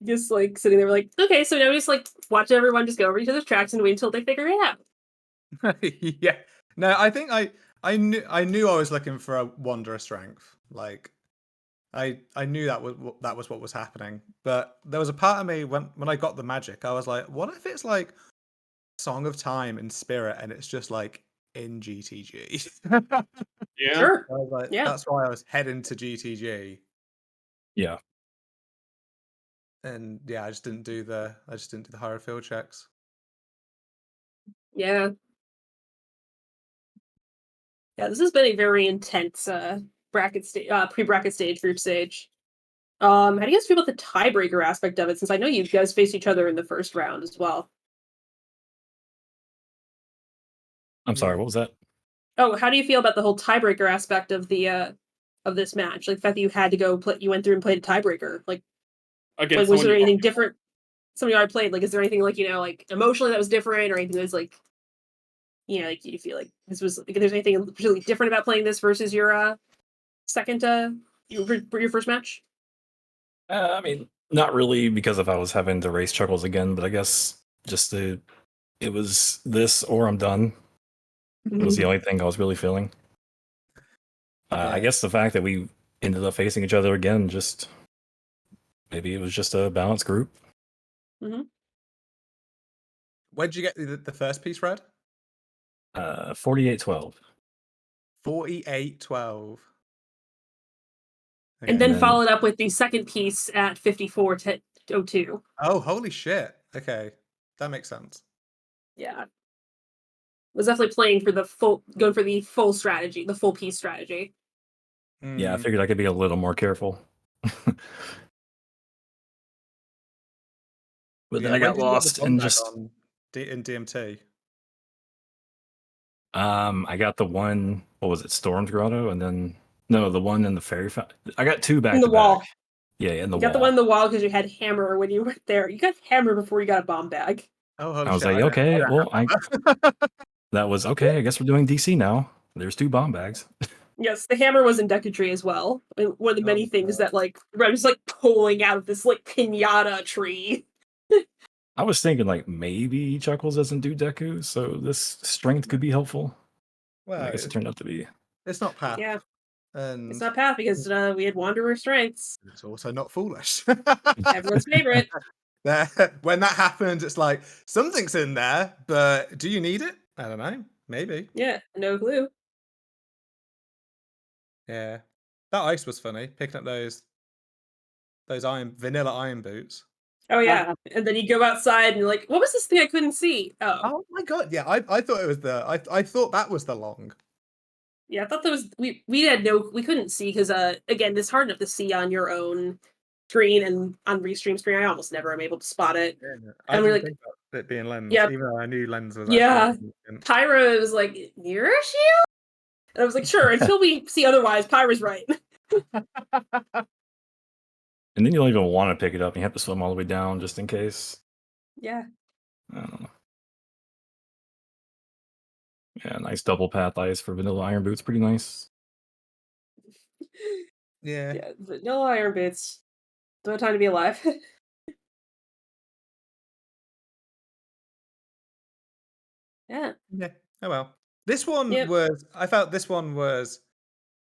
just like sitting there like, okay, so now we just like watch everyone just go over each other's tracks and wait until they figure it out. Yeah. No, I think I knew I was looking for a Wanderer strength. Like I knew that was what was happening. But there was a part of me when I got the magic, I was like, what if it's like Song of Time in Spirit and it's just like in GTG? Yeah. Sure. I was like, Yeah. that's why I was heading to GTG. Yeah. And yeah, I just didn't do the higher field checks. Yeah. Yeah, this has been a very intense bracket stage, pre-bracket stage, group stage. How do you guys feel about the tiebreaker aspect of it? Since I know you guys faced each other in the first round as well. I'm sorry, what was that? Oh, how do you feel about the whole tiebreaker aspect of the of this match? Like the fact that you had to go play, you went through and played a tiebreaker. Like Against was someone there you anything different? Something you already played. Like, is there anything like like emotionally that was different, or anything that's like, like you feel like this was like, there's anything really different about playing this versus your second your first match? I mean, not really because if I was having to race Chuckles again, but I guess just it was this or I'm done. It was the only thing I was really feeling. I guess the fact that we ended up facing each other again, just maybe it was just a balanced group. Mm-hmm. Where'd you get the first piece, Red? 48-12. 48-12. And then then- followed up with the second piece at 54-02. Oh, holy shit. Okay. That makes sense. Yeah. Was definitely playing for going for the full strategy, the full piece strategy. Yeah, I Mm. figured I could be a little more careful. But then I got lost and just in DMT. I got the one, what was it, Storm's Grotto, and then the one in the fairy I got two back In the to wall. back. Yeah, in the You wall. got the one in the wall because you had hammer when you were there. You got hammer before you got a bomb bag. Oh, holy I was shit. like, okay, well, that was okay. I guess we're doing DC now. There's 2 bomb bags. Yes, the hammer was in Deku Tree as well. One of the many things that I was like pulling out of this like pinata tree. I was thinking like maybe Chuckles doesn't do Deku, so this strength could be helpful. Well, I guess it turned out to be. it's not path. Yeah, And it's not path because we had Wanderer strengths. it's also not foolish. Everyone's favorite. When that happens, it's like something's in there, but do you need it? I don't know. Maybe. Yeah, no clue. Yeah. That ice was funny. Picking up those vanilla iron boots. Oh yeah, and then you go outside and you're like, what was this thing I couldn't see? Oh my god! Yeah, I thought it was I thought that was the long. Yeah, I thought that was we couldn't see because again, it's hard enough to see on your own screen and on restream screen. I almost never am able to spot it. Yeah, I I we're didn't like, think about it being lens, yeah, even though I knew lens was. yeah. Actually Pyra was like, "You're a shield," and I was like, "Sure." Until we see otherwise, Pyra's right. And then you don't even want to pick it up. And you have to swim all the way down just in case. Yeah. I don't know. Yeah, nice double path ice for vanilla iron boots. Pretty nice. Yeah. Yeah, vanilla iron bits. Don't have time to be alive. Yeah. Yeah. Oh well. This one Yep. I felt this one was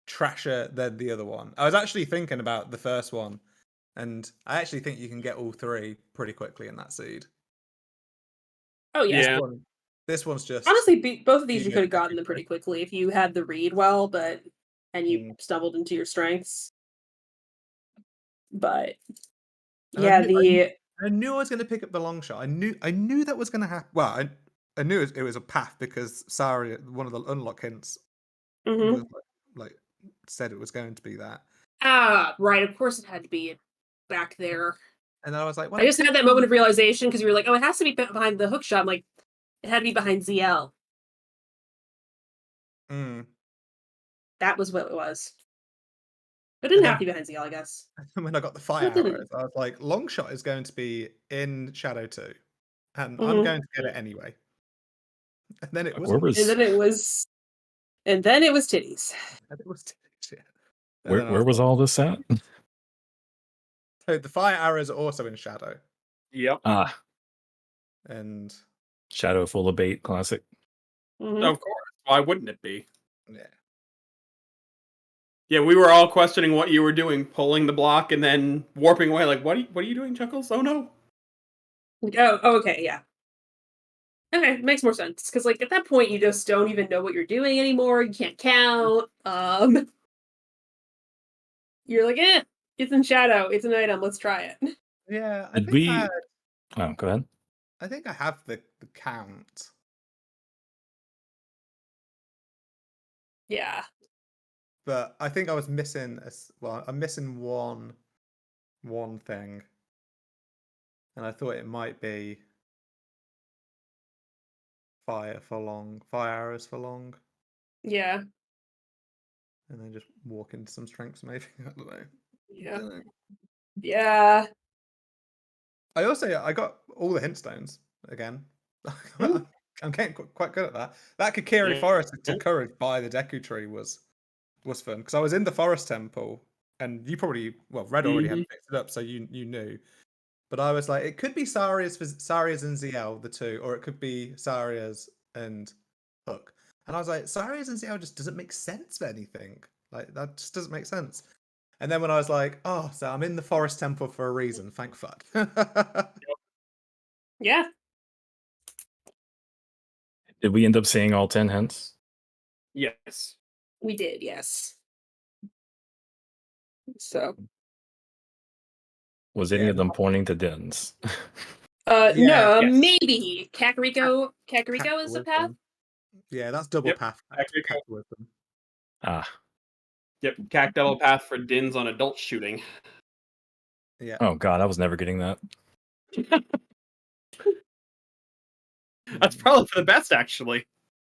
trasher than the other one. I was actually thinking about the first one, and I actually think you can get all 3 pretty quickly in that seed. Oh yeah. This one's just Honestly, both of these you could have gotten them pretty quickly if you had the read well, and you stumbled into your strengths. But yeah, I knew I was going to pick up the long shot. I knew that was going to happen. Well, I knew it was a path because Sari, one of the unlock hints, was like said it was going to be that. Right. Of course, it had to be back there. And then I was like, well, I just had that moment of realization because you were like, "Oh, it has to be behind the hook shot." I'm like, it had to be behind ZL. That was what it was. It didn't have to be behind ZL, I guess. When I got the fire arrows, I was like, long shot is going to be in Shadow 2. And I'm going to get it anyway. And then it was And then it was titties. And it was titties, yeah. Where was all this at? So the fire arrows are also in Shadow. Yep. And Shadow full of bait, classic. Of course. Why wouldn't it be? Yeah. Yeah, we were all questioning what you were doing, pulling the block and then warping away. Like, what are you doing, Chuckles? Oh no. Oh, okay, yeah. Okay, makes more sense because at that point you just don't even know what you're doing anymore. You can't count. You're like, it's in Shadow. It's an item. Let's try it. Yeah, Oh, go ahead. I think I have the count. Yeah. But I think I was missing I'm missing one one thing, and I thought it might be fire arrows for long, Yeah. and then just walk into some strengths maybe. I don't know. Yeah. Don't know. Yeah. I got all the hint stones again. I'm getting quite good at that. That Kakiri Yeah. forest to courage by the Deku tree was fun because I was in the forest temple, and you probably Red already had picked it up, so you knew. But I was like, it could be Saria's and ZL, the two, or it could be Saria's and Hook. And I was like, Saria's and ZL just doesn't make sense for anything. Like that just doesn't make sense. And then when I was like, oh, so I'm in the forest temple for a reason. Thank fuck. Yeah. Did we end up seeing all 10 hints? Yes. We did, yes. So. Was any of them pointing to dens? No, yes. maybe Kakariko. Kakariko is the path. Yeah, that's double path. Wisdom. Ah. Yep, Cac double path for Dins on adult shooting. Yeah. Oh god, I was never getting that. That's probably for the best, actually.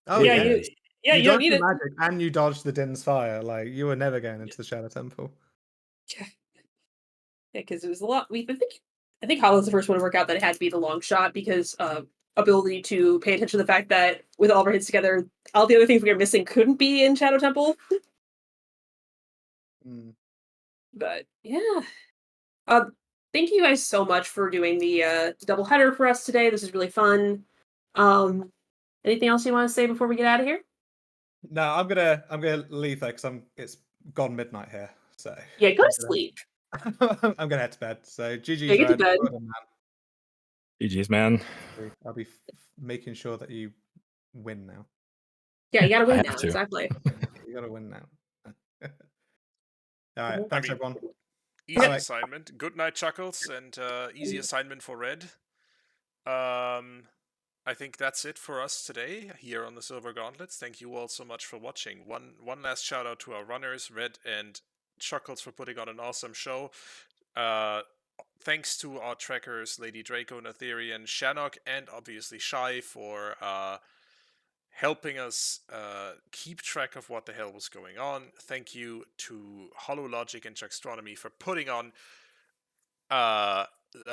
Oh yeah, yeah. you don't need the it. magic and you dodged the Din's fire. Like you were never going into the Shadow Temple. Yeah, because it was a lot. I think Hollow's the first one to work out that it had to be the long shot because ability to pay attention to the fact that with all of our hits together, all the other things we were missing couldn't be in Shadow Temple. But yeah. Thank you guys so much for doing the double header for us today. This is really fun. Anything else you want to say before we get out of here? No, I'm gonna leave though because it's gone midnight here. So yeah, go to sleep. I'm gonna head to bed. So GG's Yeah, get to bed. GG's, man. I'll be making sure that you win now. Yeah, you gotta win I now. have to. Exactly. You gotta win now. All right, thanks everyone. Easy Bye. assignment. Good night, Chuckles, and easy assignment for Red. I think that's it for us today here on the Silver Gauntlets. Thank you all so much for watching. One last shout out to our runners, Red and Chuckles, for putting on an awesome show. Thanks to our trackers, Lady Draco, Natherian, Shannock, and obviously Shy for helping us keep track of what the hell was going on. Thank you to HollowLogic and jaxstronomy for putting on a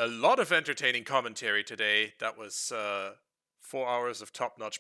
lot of entertaining commentary today. That was 4 hours of top-notch